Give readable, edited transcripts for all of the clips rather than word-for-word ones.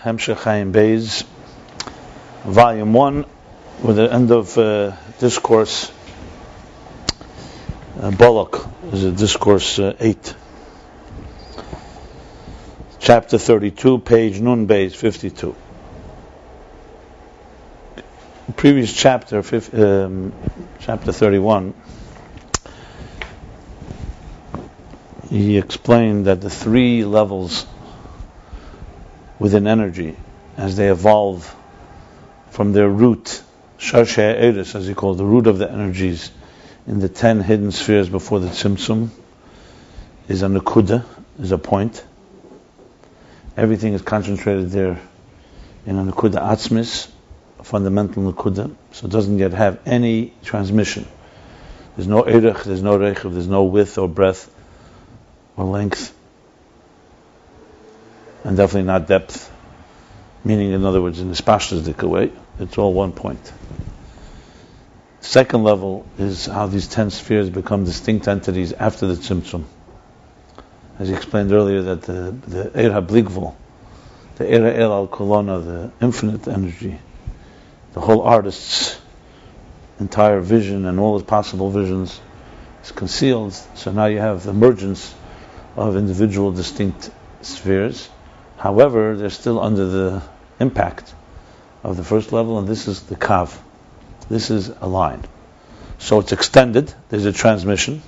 Ayin Beis, Volume 1, with the end of Discourse. Balak is a Discourse 8. Chapter 32, page Nun Beis 52. The previous chapter, chapter 31, he explained that the three levels within energy, as they evolve from their root, Sharsha Eris, as he called the root of the energies, in the 10 hidden spheres before the tzimtzum, is a nakuda, is a point. Everything is concentrated there in a nakuda atzmis, a fundamental nakuda, so it doesn't yet have any transmission. There's no erech, there's no rechav, there's no width or breadth or length, and definitely not depth. Meaning, in other words, in the spashtasdik way, it's all one point. Second level is how these 10 spheres become distinct entities after the tzimtzum. As he explained earlier, that the Eir HaBligvul, the Eir El Al Kolona, the infinite energy, the whole artist's entire vision and all his possible visions is concealed. So now you have the emergence of individual distinct spheres. However, they're still under the impact of the first level, and this is the kav. This is a line. So it's extended, there's a transmission,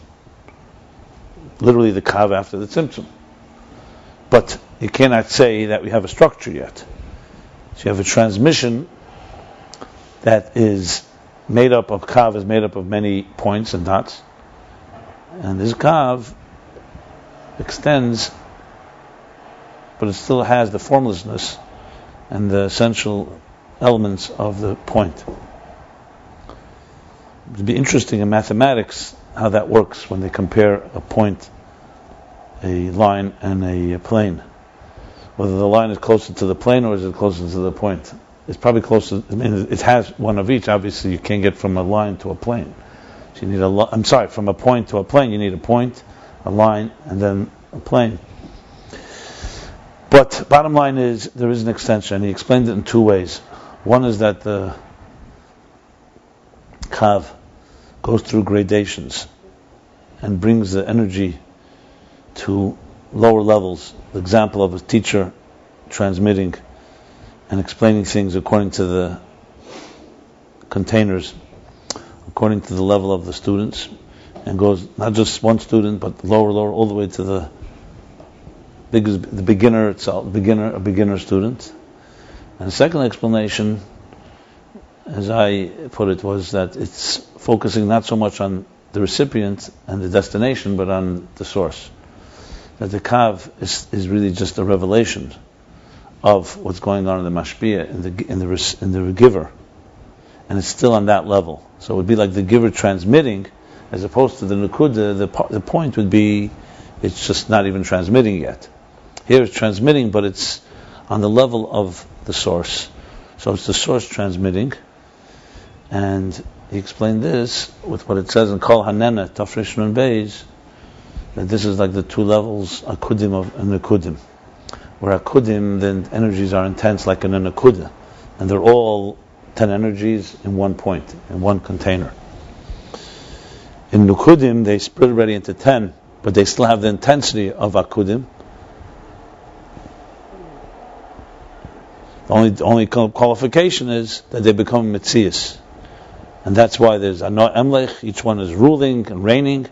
literally the kav after the tzimtzum. But you cannot say that we have a structure yet. So you have a transmission that is made up of, kav is made up of many points and dots, and this kav extends, but it still has the formlessness and the essential elements of the point. It would be interesting in mathematics how that works when they compare a point, a line, and a plane. Whether the line is closer to the plane or is it closer to the point. It's probably closer. I mean, it has one of each. Obviously, you can't get from a line to a plane. So you need from a point to a plane, you need a point, a line, and then a plane. But bottom line is, there is an extension. He explained it in two ways. One is that the kav goes through gradations and brings the energy to lower levels. The example of a teacher transmitting and explaining things according to the containers, according to the level of the students, and goes not just one student, but lower, all the way to the beginner itself, a beginner student. And the second explanation, as I put it, was that it's focusing not so much on the recipient and the destination, but on the source. That the kav is really just a revelation of what's going on in the mashpia, in the giver, and it's still on that level. So it would be like the giver transmitting, as opposed to the nukuda. The point would be, it's just not even transmitting yet. Here it's transmitting, but it's on the level of the source. So it's the source transmitting. And he explained this with what it says in Kol Hanena, Tafresh Nun Beis, that this is like the two levels, Akudim and Nakudim. Where Akudim, the energies are intense like in a Nakuda. And they're all 10 energies in one point, in one container. In Nakudim, they split already into 10, but they still have the intensity of Akudim. The only qualification is that they become mitzias. And that's why there's a emlech, each one is ruling and reigning,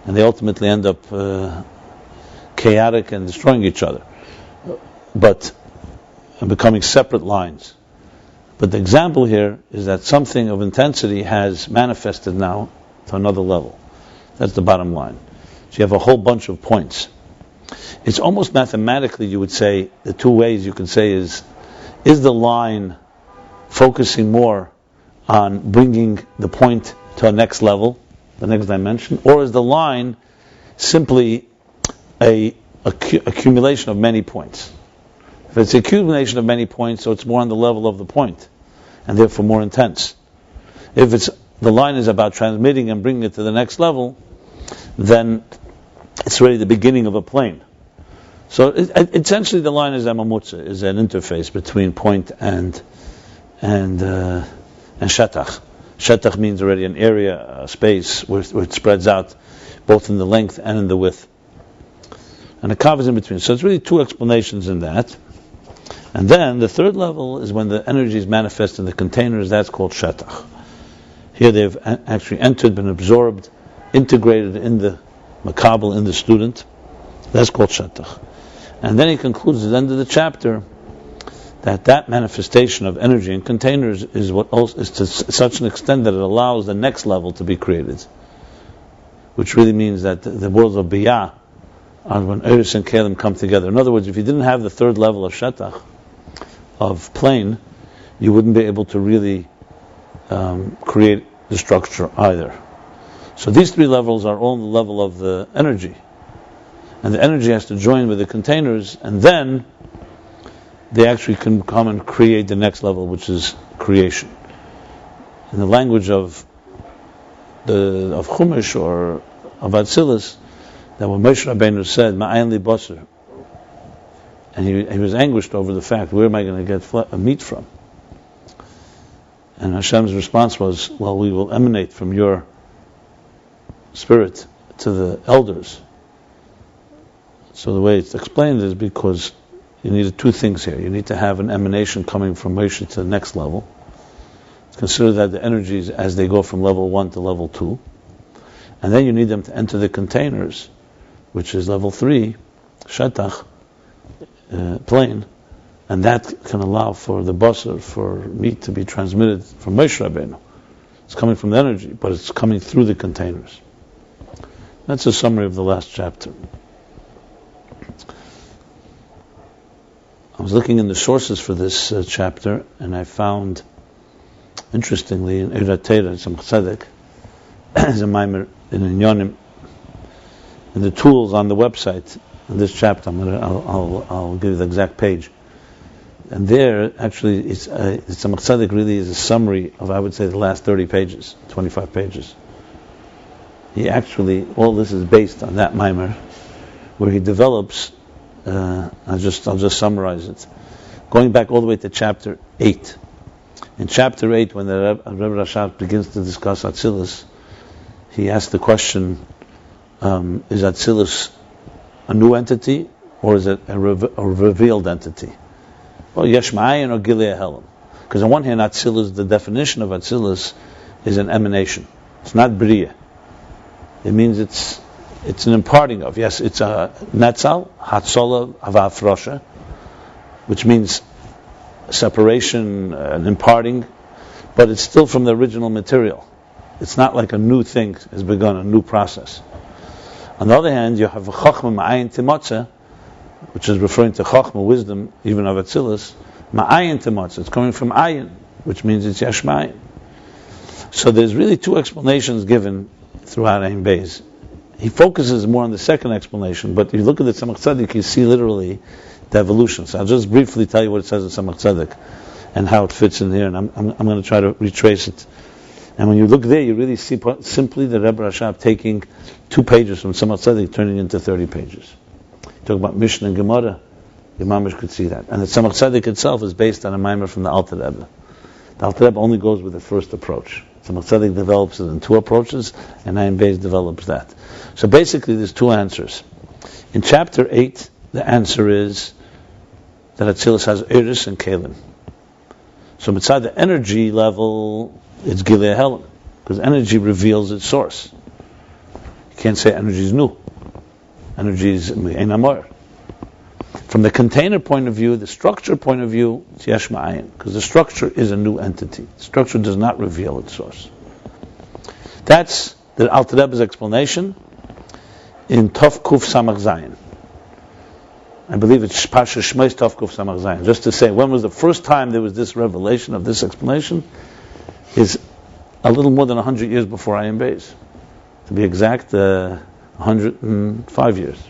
and they ultimately end up chaotic and destroying each other, and becoming separate lines. But the example here is that something of intensity has manifested now to another level. That's the bottom line. So you have a whole bunch of points. It's almost mathematically, you would say, the two ways you can say is the line focusing more on bringing the point to a next level, the next dimension, or is the line simply a accumulation of many points? If it's an accumulation of many points, so it's more on the level of the point, and therefore more intense. If the line is about transmitting and bringing it to the next level, then it's really the beginning of a plane. So essentially, the line is Amamutza, is an interface between point and shetach. Shetach means already an area, a space where it spreads out, both in the length and in the width. And the kav is in between. So it's really two explanations in that. And then the third level is when the energy is manifest in the containers. That's called shetach. Here they've actually entered, been absorbed, integrated in the makabel, in the student. That's called shetach. And then he concludes at the end of the chapter that manifestation of energy in containers is to such an extent that it allows the next level to be created, which really means that the worlds of biyah are when Eretz and Kalim come together. In other words, if you didn't have the third level of shetach, of plane, you wouldn't be able to really create the structure either. So these three levels are all on the level of the energy. And the energy has to join with the containers, and then they actually can come and create the next level, which is creation. In the language of Chumash or of Atzilus, that when Moshe Rabbeinu said, "Ma'ayin li basar," and he was anguished over the fact, where am I going to get meat from? And Hashem's response was, well, we will emanate from your spirit to the elders. So the way it's explained is because you needed two things here. You need to have an emanation coming from Moshe to the next level. Consider that the energies as they go from level 1 to level 2. And then you need them to enter the containers, which is level 3, shetach, plane. And that can allow for the basar, for meat to be transmitted from Moshe Rabbeinu. It's coming from the energy, but it's coming through the containers. That's a summary of the last chapter. I was looking in the sources for this chapter, and I found, interestingly, in Eirat some chesed, as a maimer in Inyanim, in the tools on the website, in this chapter, I'll give you the exact page. And there, actually, it's a chesed really is a summary of, I would say, the last 30 pages, 25 pages. He actually, all this is based on that maimer, where he develops. I'll just summarize it. Going back all the way to chapter 8. In chapter 8, when the Rebbe Rashab begins to discuss Atzilus, he asks the question, is Atzilus a new entity, or is it a revealed entity? Well, Shammai or Hillel. Because on one hand, Atzilus, the definition of Atzilus is an emanation. It's not Bria. It means it's an imparting of. Yes, it's a netzal, hatzola, avafrosha, which means separation, an imparting, but it's still from the original material. It's not like a new thing has begun, a new process. On the other hand, you have a chachma ma'ayin timotze, which is referring to chachma, wisdom, even of Atzilus, ma'ayin timotze. It's coming from ayin, which means it's yashmayin. So there's really two explanations given throughout Ayin Beis. He focuses more on the second explanation, but if you look at the Tzemach Tzedek, you see literally the evolution. So I'll just briefly tell you what it says in Tzemach Tzedek and how it fits in here, and I'm going to try to retrace it. And when you look there, you really see simply the Rebbe Rashab taking 2 pages from Tzemach Tzedek, turning into 30 pages. Talk about Mishnah and Gemara, the Mamish could see that. And the Tzemach Tzedek itself is based on a maimer from the Alter Rebbe. The Alter Rebbe only goes with the first approach. Tzemach Tzedek develops it in 2 approaches, and Ayin Beis develops that. So basically, there's 2 answers. In chapter 8, the answer is that Atzilus has Eretz and Kalim. So inside the energy level, it's Gilei Helen, because energy reveals its source. You can't say energy is new. Energy is Ein Amor. From the container point of view, the structure point of view, it's Yesh Ma'ayin, because the structure is a new entity. The structure does not reveal its source. That's the Alter Rebbe's explanation in Tov Kuf Samach Zayin. I believe it's Pasha Shmei's Tov Kuf Samach Zayin. Just to say, when was the first time there was this revelation of this explanation? Is a little more than 100 years before Ayin Beis. To be exact, 105 years.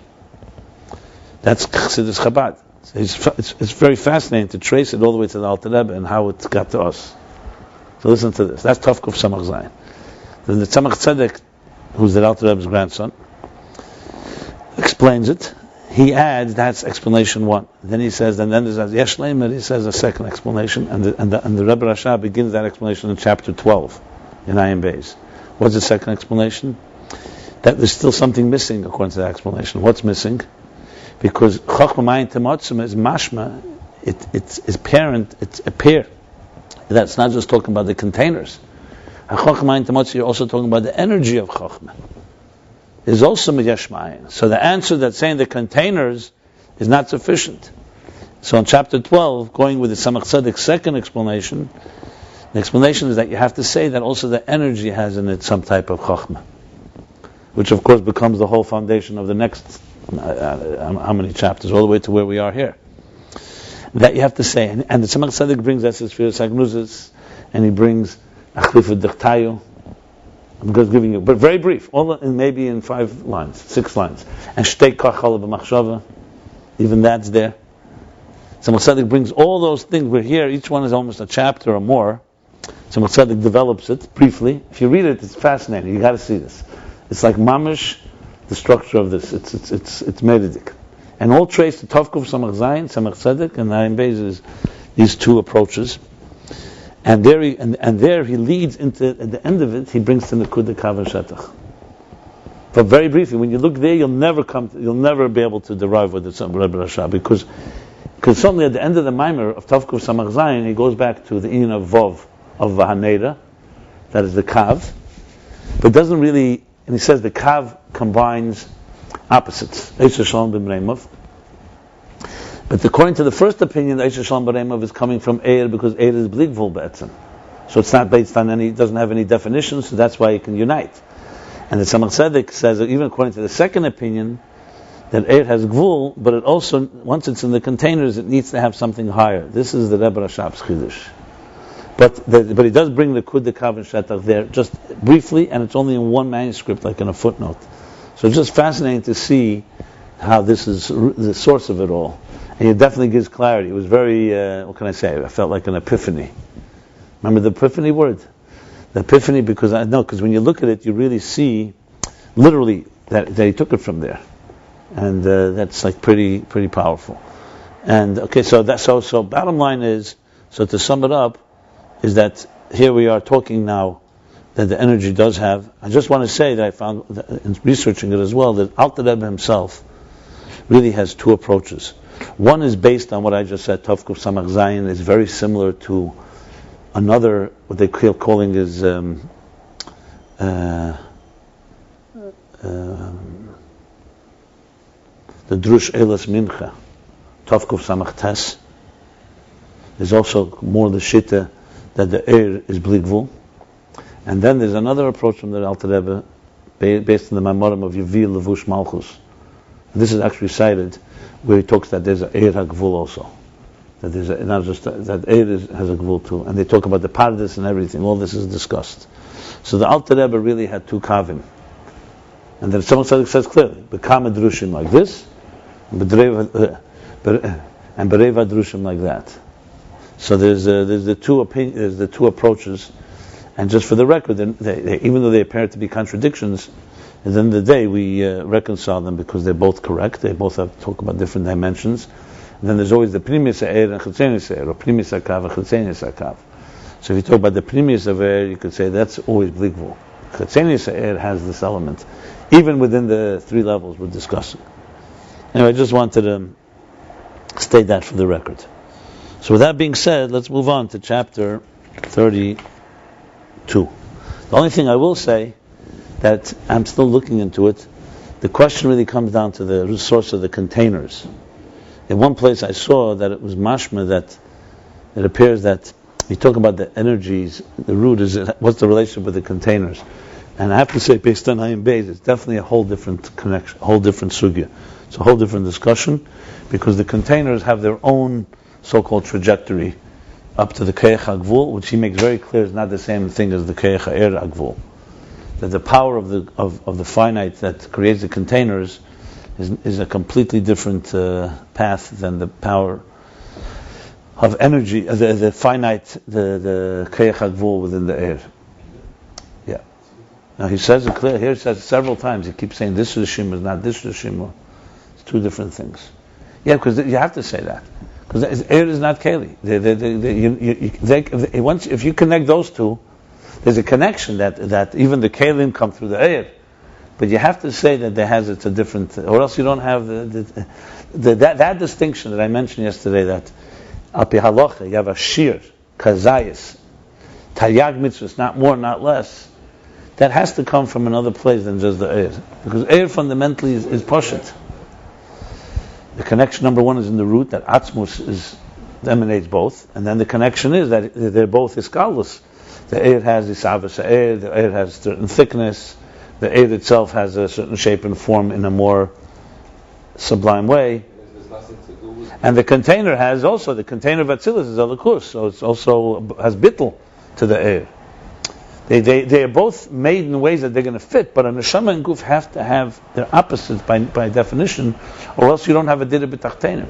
That's Chassidus Chabad. It's very fascinating to trace it all the way to the Alter Rebbe and how it got to us. So listen to this. That's Tov Kuf Samach Zayin. Then the Tzemach Tzedek, who's the Alter Rebbe's grandson, explains it. he adds, that's explanation 1. Then he says, and then there's Yesh Leimer, he says a second explanation, and the Rebbe Rasha begins that explanation in chapter 12 in Ayin Beis. What's the second explanation? That there's still something missing according to that explanation. What's missing? Because Chochmah Mayin Temotzim is mashma, it's apparent, it's appear. That's not just talking about the containers. Chochmah Mayin Temotzim, you're also talking about the energy of Chochmah. Is also Yesh Mayin. So the answer that's saying the containers is not sufficient. So in chapter 12, going with the Tzemach Tzedek's second explanation, the explanation is that you have to say that also the energy has in it some type of Chochmah, which of course becomes the whole foundation of the next how many chapters, all the way to where we are here. That you have to say, and the Tzemach Tzedek brings us his sefirot sagnuzes, and he brings Achlifut Dechtayu. I'm just giving you, but very brief, maybe in 5 lines, 6 lines. And Shtei Kachal B'Machshava, even that's there. Tzemach Tzedek brings all those things. We're here, each one is almost a chapter or more. Tzemach Tzedek develops it briefly. If you read it, it's fascinating. You got to see this. It's like mamish, the structure of this. It's Medidik, and all traced to Tovkuf Samach Zayin, Tzemach Tzedek, and Ayin Beis is these 2 approaches. And there he leads into, at the end of it, he brings to Nekuda Kav Shetach. But very briefly, when you look there, you'll never be able to derive what it's Rebbe Rasha, because suddenly at the end of the Maimer of Tavkuf Samach Zayin, he goes back to the Inyan of Vov of Vahaneda, that is the Kav, but doesn't really, and he says the Kav combines opposites, Eish Shalom B'Mreimov. But according to the first opinion, the Eish Shalom B'Reimov is coming from Eir, because Eir is Bligvul Be'etzem. So it's not based on doesn't have any definitions, so that's why it can unite. And the Tzemach Tzedek says that even according to the second opinion, that Eir has Gvul, but it also, once it's in the containers, it needs to have something higher. This is the Rebbe Rashab's Chiddush. But he does bring the Kud the Kav Shetach there, just briefly, and it's only in one manuscript, like in a footnote. So it's just fascinating to see how this is the source of it all. And it definitely gives clarity. It was very, what can I say? I felt like an epiphany. Remember the epiphany word? The epiphany, because when you look at it, you really see, literally, that he took it from there. And that's like pretty powerful. And okay, so bottom line is, so to sum it up, is that here we are talking now that the energy does have. I just want to say that I found, in researching it as well, that Alter Rebbe himself really has 2 approaches. One is based on what I just said, Tovkuf Samach Zayin is very similar to another, what they keep calling is the Drush Elas Mincha, Tovkuf Samach Tes. There's also more the Shitta that the Eir is Bligvul. And then there's another approach from the Alter Rebbe based on the Maimorim of Yevil Levush Malchus. This is actually cited where he talks that there's an Eir HaGvul also. That there's not just that Eir has a Gvul too. And they talk about the Pardes and everything. All this is discussed. So the Alter Rebbe really had 2 Kavim. And then someone says clearly, Bekama Drushim like this, and Bereva Drushim like that. So there's the 2 opinions, there's the 2 approaches. And just for the record, they, even though they appear to be contradictions, at the end of the day, we reconcile them because they're both correct. They both have to talk about different dimensions. And then there's always the Primus Eir and Chitzenius Eir, or Primus Akav and Chitzenius Akav. So if you talk about the Primus of Eir, you could say that's always Bligvul. Chitzenius Eir has this element, even within the 3 levels we're discussing. Anyway, I just wanted to state that for the record. So with that being said, let's move on to chapter 32. The only thing I will say, that I'm still looking into it, the question really comes down to the source of the containers. In one place I saw that it was mashma, that it appears that you talk about the energies, the root is, what's the relationship with the containers? And I have to say, based on Ayin Beis, it's definitely a whole different connection, a whole different sugya. It's a whole different discussion, because the containers have their own so-called trajectory up to the Keich HaGvul, which he makes very clear is not the same thing as the Keich HaEir HaGvul. That the power of the finite that creates the containers is a completely different path than the power of energy, the finite, the Keich HaGvul within the air. Yeah. Now he says it clear here. He says it several times. He keeps saying this Rishima is not this Rishima. It's two different things. Yeah, because you have to say that. Because air is not keli. Once, if you connect those two, there's a connection that even the kelim come through the air. But you have to say that it's a different, or else you don't have that distinction that I mentioned yesterday, that al pi halacha, you have a shir, kazayis, taryag mitzvahs, not more, not less. That has to come from another place than just the air. Because air fundamentally is poshut. The connection number one is in the root, that atzmus emanates both, and then the connection is that they're both iskalus. The air has isavas air, the air has certain thickness, the air itself has a certain shape and form in a more sublime way. And the container has also, the container of Atzilus is alakus, so it also has bittul to the air. They are both made in ways that they're going to fit, but a neshama and guf have to have their opposites by definition, or else you don't have a dida b'tachtenim.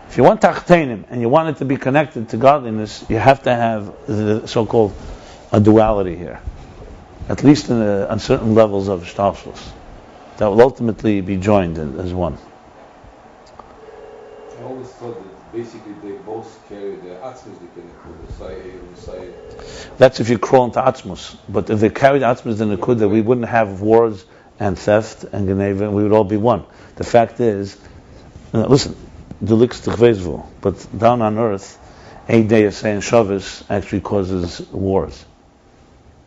If you want tachtenim and you want it to be connected to godliness, you have to have the so-called a duality here, at least on certain levels of shtalshlus, that will ultimately be joined as one. I always thought that basically they both carry the atzmus, the sayir and sayir. That's if you crawl into atzmus. But if they carried atzmus then it could, that we wouldn't have wars and theft and geneva, and we would all be one. The fact is, listen, dulik's tichvezvu, but down on earth, 8 days saying Shabbos actually causes wars.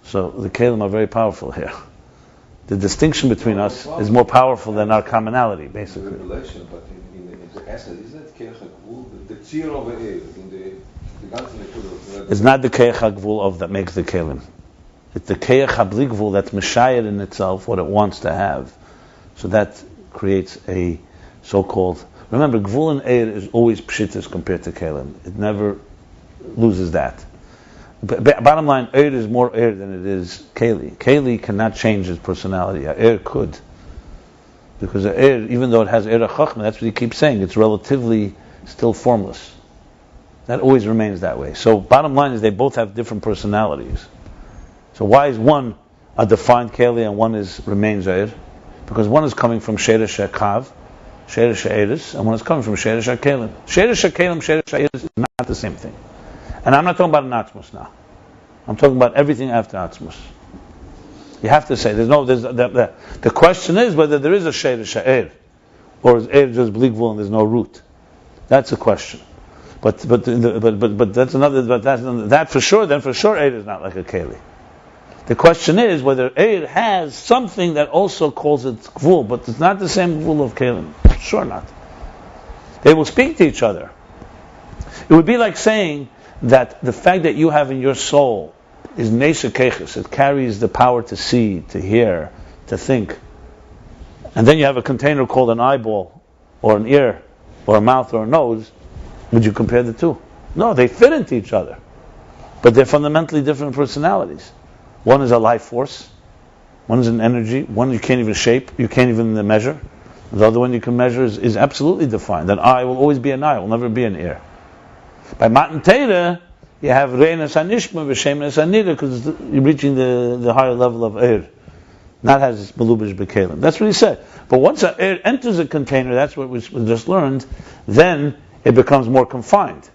So the kelim are very powerful here. The distinction between us is more powerful than our commonality, basically. Revelation, but in the essence, isn't it keich hagvul, the tzir of the air, in the it's not the keich hagvul of that makes the kelim. It's the keich habligvul that's meshayed in itself what it wants to have. So that creates a so-called. Remember, gvul and air is always pshitis compared to kelim. It never loses that. Bottom line, air is more air than it is keli. Keli cannot change its personality. Air could. Because air, even though it has air chachma, that's what he keeps saying, it's relatively still formless. That always remains that way. So bottom line is they both have different personalities. So why is one a defined keli and one remains air? Because one is coming from sheresh kav, sheresh eris, and one is coming from sheresh kelim. Sheresh kelim, sheresh eris is not the same thing. And I'm not talking about an atzmus now. I'm talking about everything after atzmus. You have to say the question is whether there is a sheresh air, or is air just bligvul and there's no root. That's a question. But that's another. But that for sure. Then for sure, air is not like a keli. The question is whether air has something that also calls it gvul, but it's not the same gvul of kelim. Sure not. They will speak to each other. It would be like saying that the fact that you have in your soul is nesha keches. It carries the power to see, to hear, to think. And then you have a container called an eyeball, or an ear, or a mouth, or a nose. Would you compare the two? No, they fit into each other. But they're fundamentally different personalities. One is a life force, one is an energy, one you can't even shape, you can't even measure. The other one you can measure is absolutely defined. An eye will always be an eye, will never be an ear. By Matan Torah, you have Reinas Hanishma, V'Shemenes Hanira, because you're reaching the higher level of air. Not as Melubish B'Kelim. That's what he said. But once air enters a container, that's what we just learned, then it becomes more confined.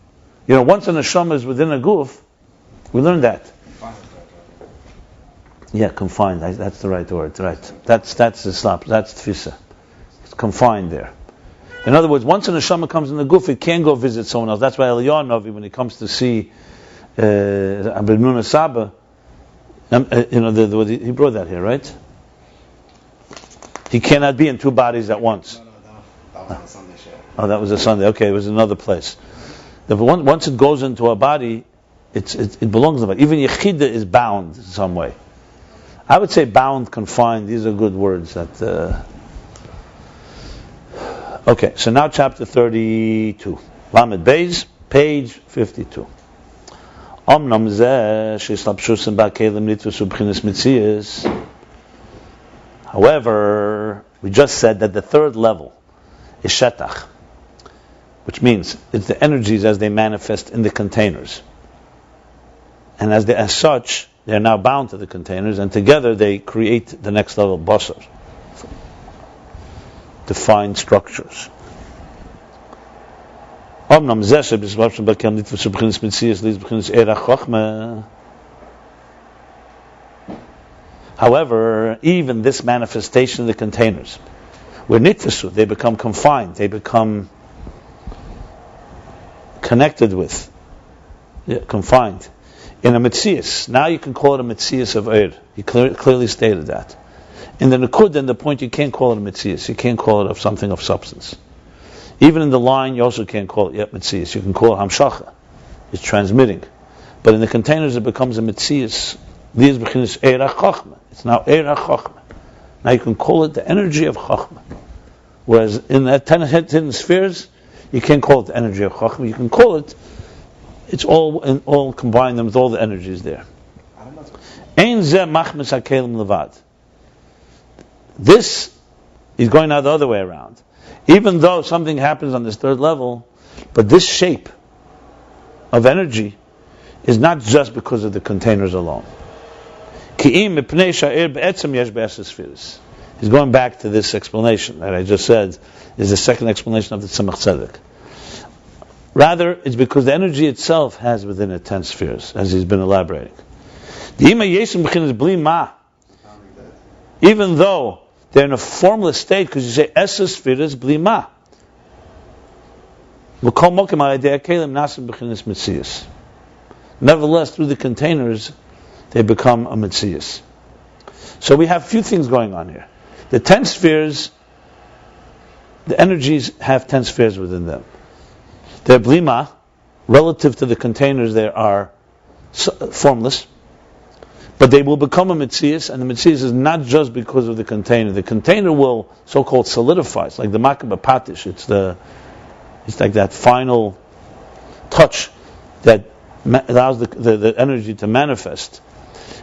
Once a neshama is within a guf, we learned that. Yeah, confined. That's the right word. Right. That's the slap. That's tfisa. It's confined there. In other words, once a neshama comes in the guf, it can't go visit someone else. That's why Eliyahu, when he comes to see Abir Nuna Saba, he brought that here, right? He cannot be in two bodies at once. That was on Sunday. Oh, that was a Sunday. Okay, it was another place. Once it goes into a body, it belongs to the body. Even Yechida is bound in some way. I would say bound, confined. These are good words. Okay, so now chapter 32. Lamed Beis, page 52. Omnam zeh sheslapshusim ba'kelim nitvusu b'chinas mitzias. However, we just said that the third level is shetach, which means it's the energies as they manifest in the containers. And as such, they're now bound to the containers, and together they create the next level, basar. defined structures. However, even this manifestation of the containers, where nitfisu, they become confined, they become connected with, confined, in a mitzias. Now you can call it a mitzias of Eir. He clearly stated that. In the Nakud, then the point, you can't call it a mitzias. You can't call it of something of substance. Even in the line, you also can't call it yet mitzias. You can call it hamshacha. It's transmitting. But in the containers, it becomes a mitzias. It's now Eir HaChochma. Now you can call it the energy of Chochma. Whereas in the 10 hidden spheres, you can't call it the energy of Chochma. You can call it, it's all combine them with all the energies there. Ein zeh machmes hakelim levad. This is going now the other way around. Even though something happens on this third level, but this shape of energy is not just because of the containers alone. He's going back to this explanation that I just said is the second explanation of the Tzimach Tzedek. Rather, it's because the energy itself has within it 10 spheres, as he's been elaborating. Even though they're in a formless state, because you say Esa spheres blima. Nevertheless, through the containers, they become a mitzias. So we have a few things going on here. The 10 spheres, the energies have 10 spheres within them. They're blima, relative to the containers, they are formless, but they will become a mitzias, and the mitzias is not just because of the container. The container will so-called solidify. It's like the makabah patish. It's like that final touch that allows the energy to manifest.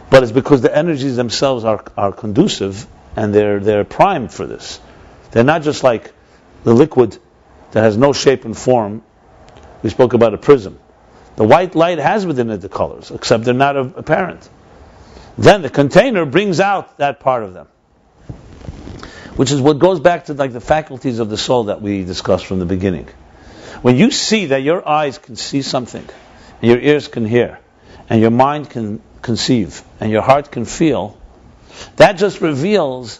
But it's because the energies themselves are conducive and they're primed for this. They're not just like the liquid that has no shape and form. We spoke about a prism. The white light has within it the colors, except they're not apparent. Then the container brings out that part of them, which is what goes back to like the faculties of the soul that we discussed from the beginning. When you see that your eyes can see something, and your ears can hear, and your mind can conceive, and your heart can feel, that just reveals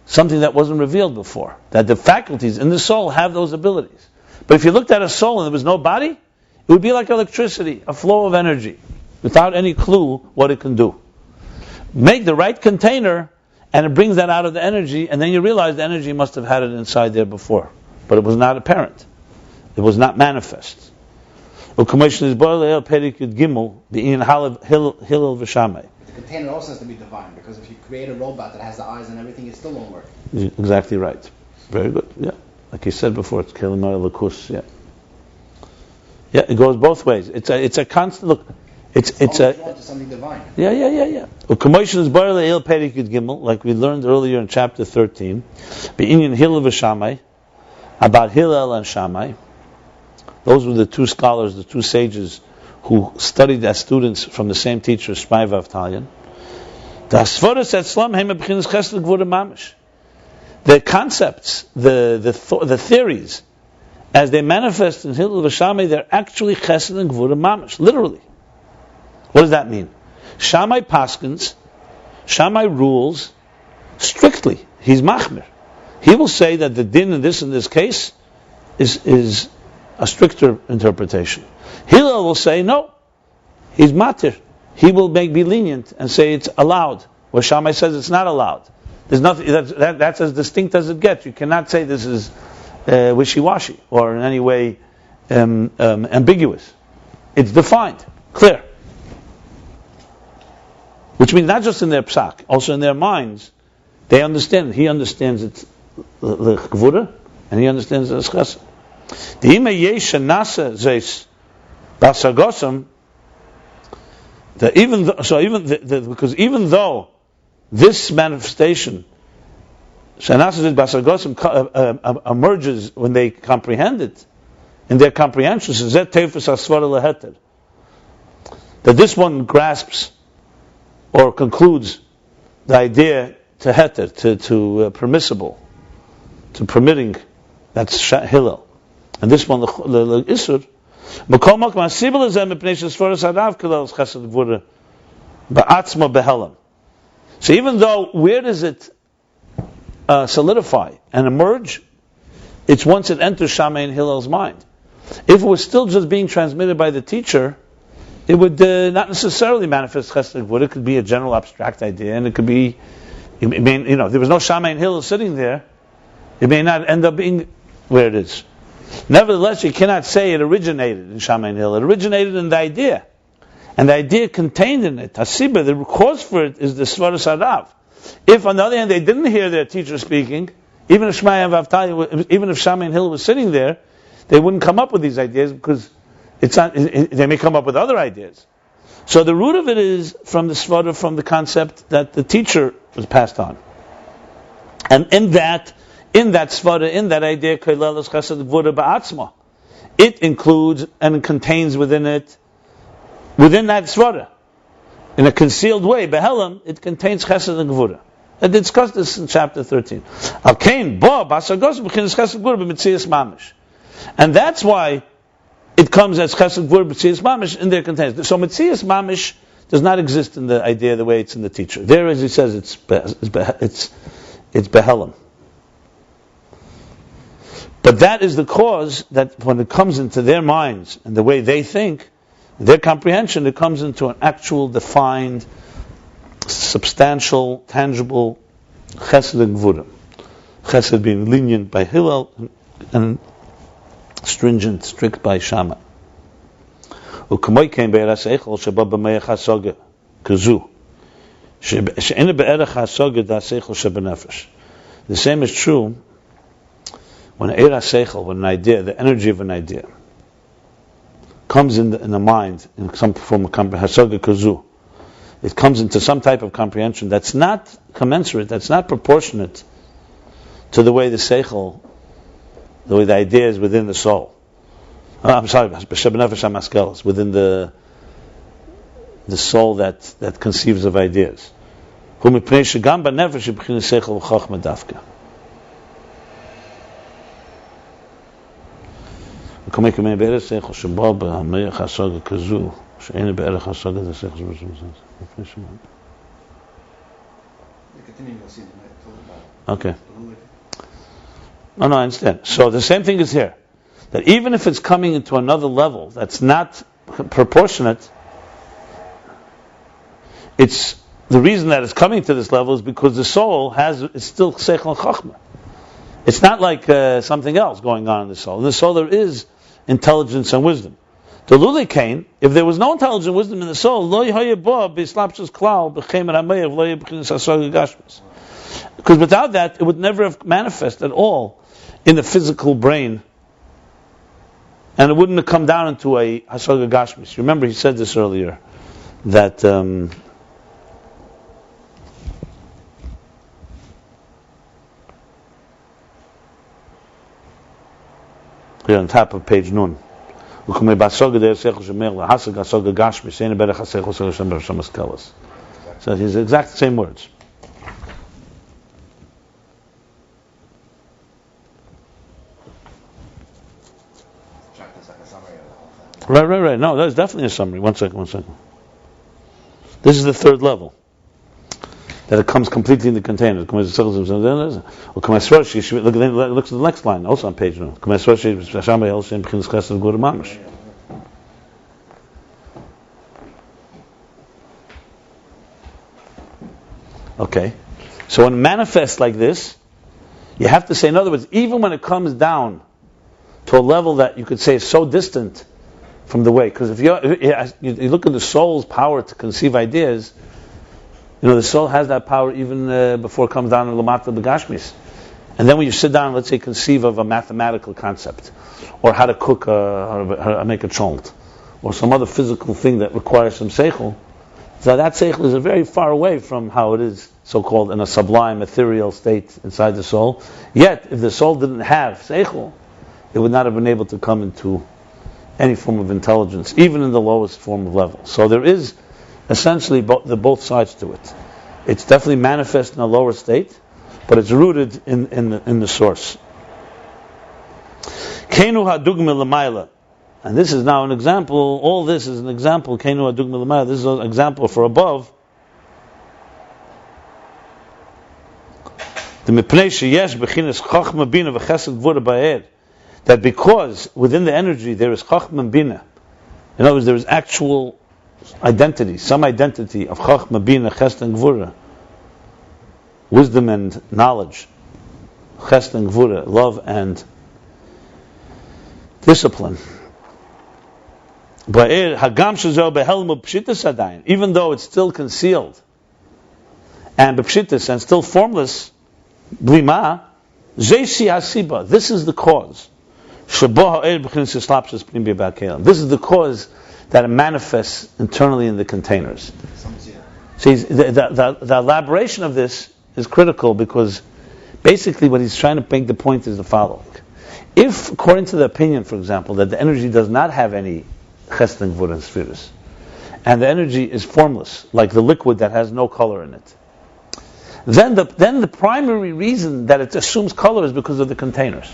something that wasn't revealed before. That the faculties in the soul have those abilities. But if you looked at a soul and there was no body, it would be like electricity, a flow of energy, without any clue what it can do. Make the right container, and it brings that out of the energy, and then you realize the energy must have had it inside there before. But it was not apparent. It was not manifest. The container also has to be divine, because if you create a robot that has the eyes and everything, it still won't work. Exactly right. Very good. Yeah, like you said before, it's kelimah lakus. Yeah, yeah. It goes both ways. It's a constant look. It's drawn to something divine. Yeah. Like we learned earlier in chapter 13, Ayin Hillel Shammai, about Hillel and Shammai. Those were the two scholars, the two sages who studied as students from the same teacher, Shammai Vavtalion. The concepts, the theories, as they manifest in Hillel v'Shammai, they're actually chesed and gevurah mamish, literally. What does that mean? Shammai paskins, Shammai rules strictly. He's machmir. He will say that the din in this case is a stricter interpretation. Hillel will say no. He's matir. He will be lenient and say it's allowed, where Shammai says it's not allowed. There's nothing that's as distinct as it gets. You cannot say this is wishy-washy or in any way ambiguous. It's defined, clear. Which means not just in their psak, also in their minds, they understand. He understands it's the gevurah, and he understands it's chesed. The ime yesha nasa zeis basagosam. Because even though this manifestation shanasa basagosam emerges when they comprehend it in their comprehension, that this one grasps or concludes the idea to heter, to permissible, to permitting. That's Hillel. And this one, the Isur. So even though, where does it solidify and emerge? It's once it enters Shammai and Hillel's mind. If it was still just being transmitted by the teacher, it would not necessarily manifest chesed gevurah. It could be a general abstract idea, and it could be, there was no Shammai and Hillel sitting there. It may not end up being where it is. Nevertheless, you cannot say it originated in Shammai and Hillel. It originated in the idea. And the idea contained in it, Hasiba, the cause for it is the Svaras Harav. If, on the other hand, they didn't hear their teacher speaking, even if Shammai and Hillel was sitting there, they wouldn't come up with these ideas because they may come up with other ideas. So the root of it is from the Svara, from the concept that the teacher was passed on. And in that Svara, in that idea, it includes and contains within that Svara, in a concealed way, Behelam, it contains chesed and gevurah. I discussed this in chapter 13. And that's why it comes as chesed gevurah b'tzias mamish in their containers. So mitzias mamish does not exist in the idea the way it's in the teacher. There, as he says, it's behelam. But that is the cause that when it comes into their minds and the way they think, their comprehension, it comes into an actual, defined, substantial, tangible chesed and gevurah. Chesed being lenient by Hillel and stringent, strict by Shammai. The same is true when an idea, the energy of an idea, comes in the mind in some form of comprehension. It comes into some type of comprehension that's not commensurate, that's not proportionate to the way the seichel, the way the idea is within the soul. I'm sorry, within the soul that conceives of ideas. They continue, we'll see okay. No, I understand. So the same thing is here. That even if it's coming into another level that's not proportionate, it's the reason that it's coming to this level is because the soul is still seichel and chachma. It's not like something else going on in the soul. In the soul there is intelligence and wisdom. The Lulei Kain, if there was no intelligent wisdom in the soul, because without that, it would never have manifest at all in the physical brain, and it wouldn't have come down into a hasaga gashmis. Remember, he said this earlier, that here on top of page Nun. So it's his exact same words. Right. No, that's definitely a summary. One second. This is the third level. That it comes completely in the container. Look at the next line, also on page 1. Okay, so when it manifests like this, you have to say, in other words, even when it comes down to a level that you could say is so distant from the way, because if you look at the soul's power to conceive ideas, the soul has that power even before it comes down to Lamata B'Gashmis. And then when you sit down, let's say, conceive of a mathematical concept, or how to cook, or make a cholent, or some other physical thing that requires some seichel, so that seichel is very far away from how it is, so-called, in a sublime, ethereal state inside the soul. Yet, if the soul didn't have seichel, it would not have been able to come into any form of intelligence, even in the lowest form of level. So there is essentially both sides to it. It's definitely manifest in a lower state, but it's rooted in the source. Kenu hadugma l'mayla. And this is now an example, all this is an example, Kenu hadugma l'mayla, this is an example for above. The mipnei sheyesh bechinas chachma bina v'chesed gevurah ba'er, that because within the energy there is chachma and bina, in other words, there is actual identity, some identity of chachma, bina, chesed and gevurah, wisdom and knowledge, chesed and gevurah, love and discipline. Even though it's still concealed and b'pshitas and still formless, blima, this is the cause. This is the cause that it manifests internally in the containers. See, the elaboration of this is critical, because basically what he's trying to make the point is the following. If, according to the opinion, for example, that the energy does not have any chesed and gevurah and sefirot, and the energy is formless, like the liquid that has no color in it, then the primary reason that it assumes color is because of the containers.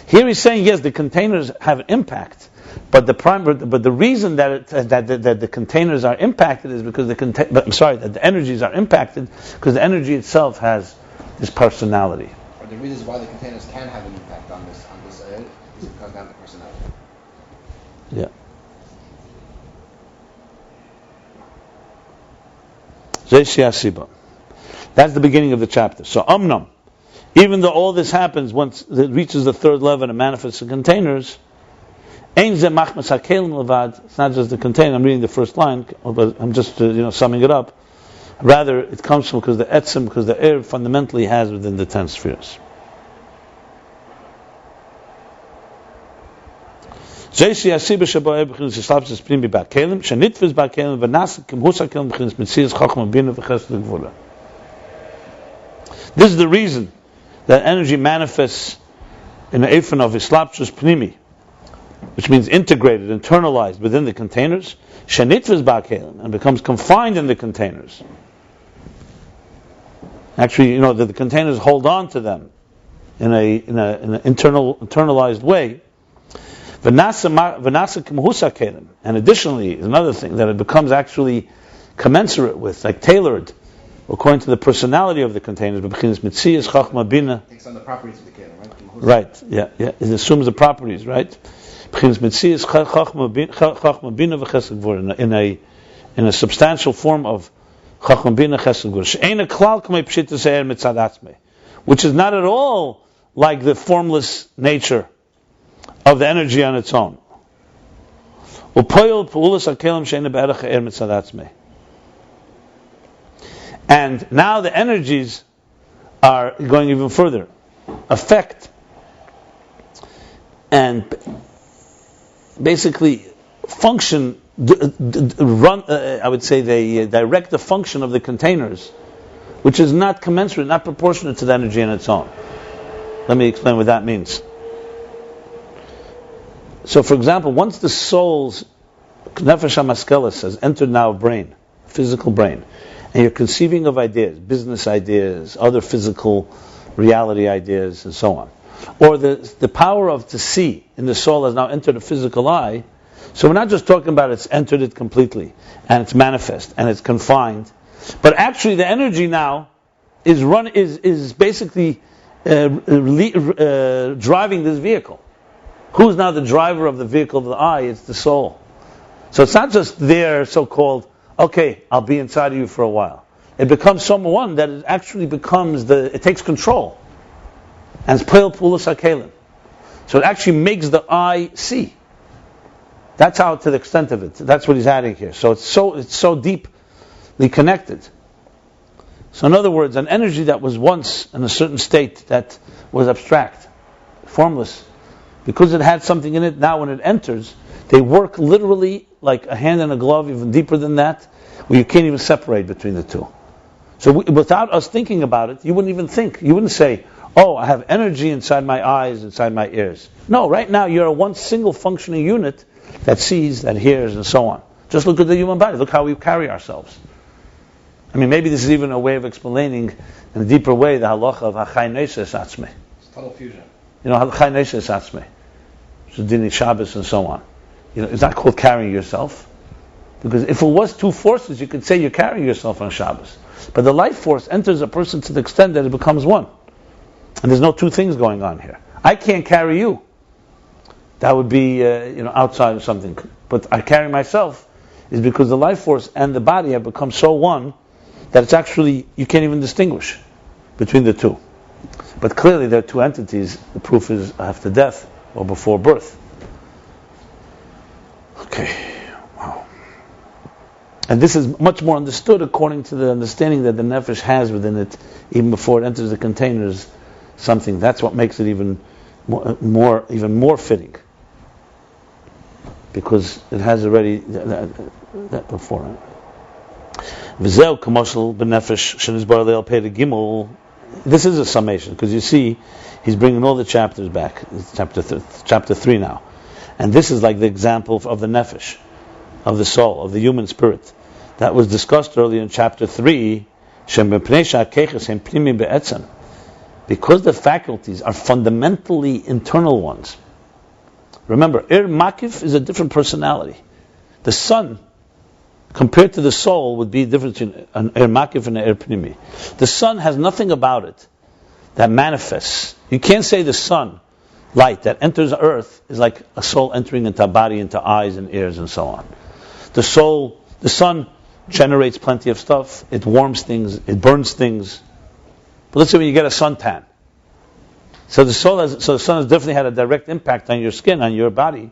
Here he's saying, yes, the containers have an impact, but the reason that the containers are impacted is because that the energies are impacted because the energy itself has this personality. Or the reasons why the containers can have an impact on this is because they have the personality. Yeah. That's the beginning of the chapter. So Amnam, even though all this happens once it reaches the third level and manifests in containers, it's not just the container. I'm reading the first line, but I'm just summing it up. Rather, it comes from because the air fundamentally has within the 10 spheres. This is the reason that energy manifests in the eifon of islapshus pnimi, which means integrated, internalized within the containers, and becomes confined in the containers. Actually, that the containers hold on to them in an internalized way. And additionally, another thing, that it becomes actually commensurate with, like tailored, according to the personality of the containers. It takes on the properties of the container, right? Right, yeah. It assumes the properties, right? In a substantial form of chachma bina chesed gevurah, which is not at all like the formless nature of the energy on its own. And now the energies are going even further, affect and basically function, run. I would say they direct the function of the containers, which is not commensurate, not proportionate to the energy on its own. Let me explain what that means. So, for example, once the soul's nefesh hamaskelis has entered now a brain, physical brain, and you're conceiving of ideas, business ideas, other physical reality ideas, and so on, or the power of to see in the soul has now entered a physical eye. So we're not just talking about it's entered it completely, and it's manifest, and it's confined, but actually the energy now is basically driving this vehicle. Who's now the driver of the vehicle of the eye? It's the soul. So it's not just there, so-called, okay, I'll be inside of you for a while. It becomes someone that it actually becomes it takes control. And it's Peil Pulas HaKelim. So it actually makes the eye see. That's how, to the extent of it. That's what he's adding here. So it's so deeply connected. So in other words, an energy that was once in a certain state that was abstract, formless, because it had something in it, now when it enters, they work literally like a hand and a glove, even deeper than that, where you can't even separate between the two. So without us thinking about it, you wouldn't even think. You wouldn't say, oh, I have energy inside my eyes, inside my ears. No, right now you're a one single functioning unit that sees, that hears, and so on. Just look at the human body. Look how we carry ourselves. I mean, maybe this is even a way of explaining in a deeper way the halacha of hachai neses atzmei. It's total fusion. Hachai neses atzmei. Shadini Shabbos, and so on. It's not called carrying yourself. Because if it was two forces, you could say you're carrying yourself on Shabbos. But the life force enters a person to the extent that it becomes one. And there's no two things going on here. I can't carry you. That would be, outside of something. But I carry myself is because the life force and the body have become so one that it's actually, you can't even distinguish between the two. But clearly there are two entities. The proof is after death or before birth. Okay, wow. And this is much more understood according to the understanding that the nefesh has within it, even before it enters the containers, something. That's what makes it even more fitting. Because it has already that before it. V'zeu k'moshel b'nefesh shenizbar le'al pei gimel. This is a summation, because you see, he's bringing all the chapters back. It's chapter 3 now. And this is like the example of the nefesh, of the soul, of the human spirit. That was discussed earlier in chapter 3, because the faculties are fundamentally internal ones. Remember, makif is a different personality. The sun, compared to the soul, would be different between an makif and an pnimi. The sun has nothing about it that manifests. You can't say the sun, light that enters earth, is like a soul entering into a body, into eyes and ears and so on. The sun generates plenty of stuff. It warms things. It burns things. But let's say when you get a suntan, so the sun has definitely had a direct impact on your skin, on your body.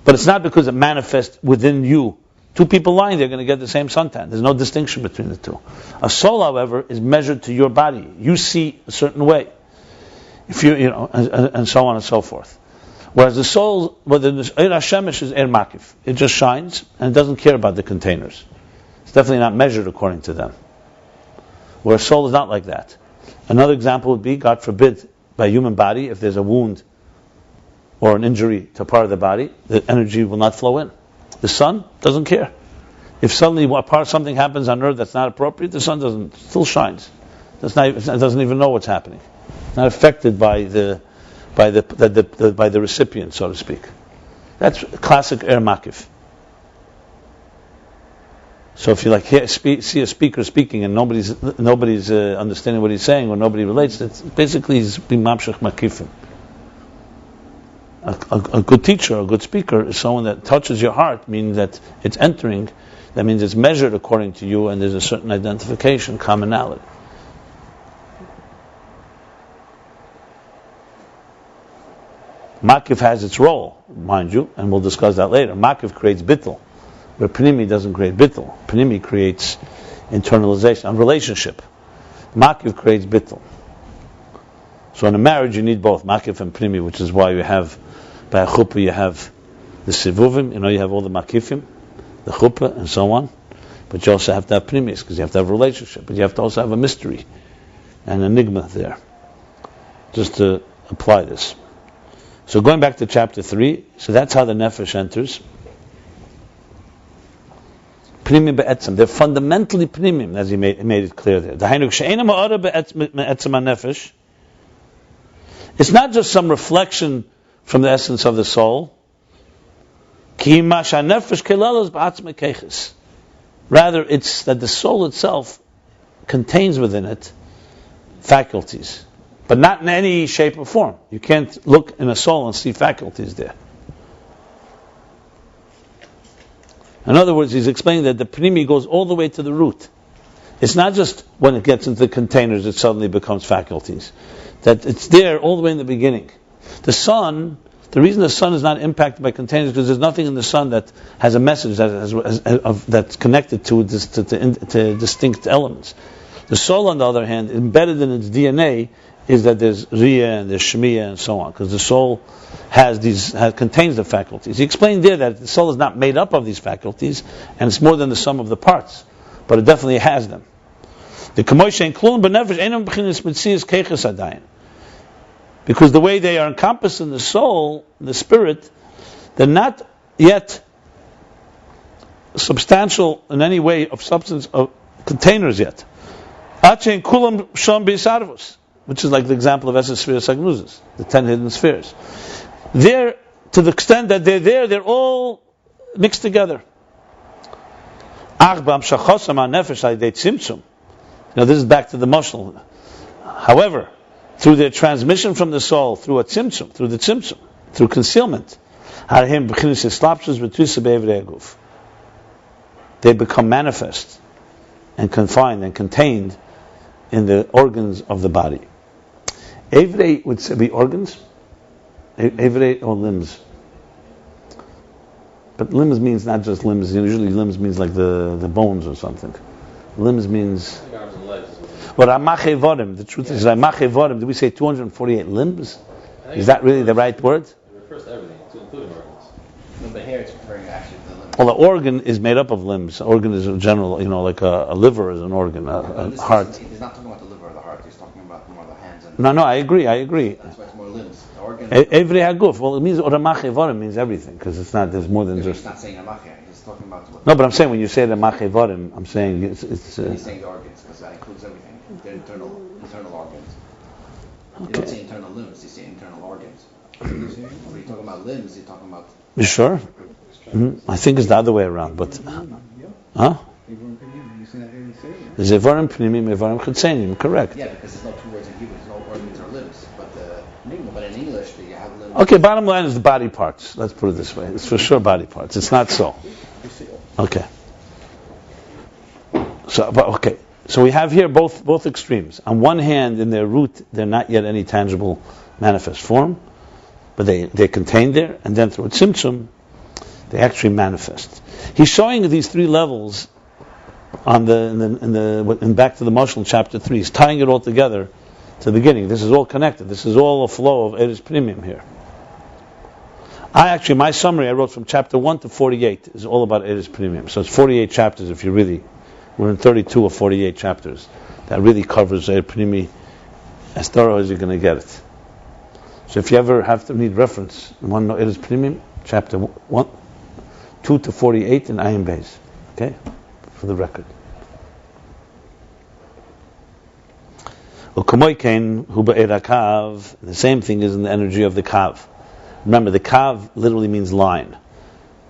But it's not because it manifests within you. Two people lying there are going to get the same suntan. There's no distinction between the two. A soul, however, is measured to your body. You see a certain way. If and so on and so forth. Whereas the soul, whether the Hashemesh is makif, it just shines and it doesn't care about the containers. It's definitely not measured according to them. Whereas soul is not like that. Another example would be, God forbid, by human body, if there's a wound or an injury to part of the body, the energy will not flow in. The sun doesn't care. If suddenly something happens on earth that's not appropriate, the sun still shines. It doesn't even know what's happening. Not affected by the recipient, so to speak. That's classic makif. So if you see a speaker speaking and nobody's understanding what he's saying, or nobody relates, it's basically he's being mamshech makifim. A good teacher, a good speaker, is someone that touches your heart, meaning that it's entering. That means it's measured according to you, and there's a certain identification, commonality. Makif has its role, mind you, and we'll discuss that later. Makif creates bittul, where Pnimi doesn't create bittul. Pnimi creates internalization, a relationship. Makif creates bittul. So in a marriage you need both, Makif and Pnimi, which is why you have, by a chuppah you have the sivuvim, you have all the Makifim, the chuppah and so on, but you also have to have Pnimis, because you have to have a relationship, but you have to also have a mystery, an enigma there, just to apply this. So going back to chapter 3, so that's how the nefesh enters. Pnimim be'etzem. They're fundamentally pnimim, as he made it clear there. It's not just some reflection from the essence of the soul. Rather, it's that the soul itself contains within it faculties, but not in any shape or form. You can't look in a soul and see faculties there. In other words, he's explaining that the pnimi goes all the way to the root. It's not just when it gets into the containers it suddenly becomes faculties. That it's there all the way in the beginning. The sun, the reason the sun is not impacted by containers is because there's nothing in the sun that has a message that's connected to distinct elements. The soul, on the other hand, embedded in its DNA, is that there's Riyah and there's Shemiyah and so on, because the soul contains the faculties. He explained there that the soul is not made up of these faculties, and it's more than the sum of the parts, but it definitely has them. Because the way they are encompassed in the soul, in the spirit, they're not yet substantial in any way of substance of containers yet. Which is like the example of Esses Spheres Sagnuzas, the 10 hidden spheres. Their to the extent that they're there, they're all mixed together. Now this is back to the mashal. However, through their transmission from the soul, through the tzimtzum, through concealment, they become manifest and confined and contained in the organs of the body. Evrei would be organs, evrei or limbs. But limbs means not just limbs. Usually limbs means like the bones or something. Limbs means... But Amache Vodim, the truth is Amache Vodim, did we say 248 limbs? Is that really the right word? It refers to everything, including organs. No, but here it's referring actually to the limbs. Well, the organ is made up of limbs. Organ is in general, like a liver is an organ, a heart. He's not talking about the liver or the heart. He's talking about more the hands and... No, I agree. That's why it's more limbs. The organ... Every haguf. Well, it means Amache Vodim means everything, because it's not. There's more than just... He's not saying Amache. He's talking about... No, but I'm saying when you say Amache Vodim, I'm saying it's he's saying the organs, because that includes everything. They're internal organs. You don't say internal limbs, you say internal organs. When you're talking about limbs, you're talking about... You sure? Mm-hmm. I think it's the other way around, but... Huh? There's Evarim Pnimim, Evarim Chetzenim, correct. Yeah, because there's no two words in Hebrew, there's no organs or limbs. But in English, you have limbs. Okay, bottom line is the body parts. Let's put it this way. It's for sure body parts. It's not so. Okay. So we have here both extremes. On one hand, in their root, they're not yet any tangible manifest form, but they're contained there, and then through a tzimtzum, they actually manifest. He's showing these three levels on in back to the Mashal in chapter 3. He's tying it all together to the beginning. This is all connected. This is all a flow of Eres Premium here. My summary I wrote from chapter 1 to 48 is all about Eres Premium. So it's 48 chapters if you really... We're in 32 or 48 chapters. That really covers Eres Premium as thorough as you're going to get it. So if you ever have to need reference, you want to know Eres Premium, chapter 1, 2 to 48 in Ayin Beis. Okay? For the record. The same thing is in the energy of the kav. Remember, the kav literally means line,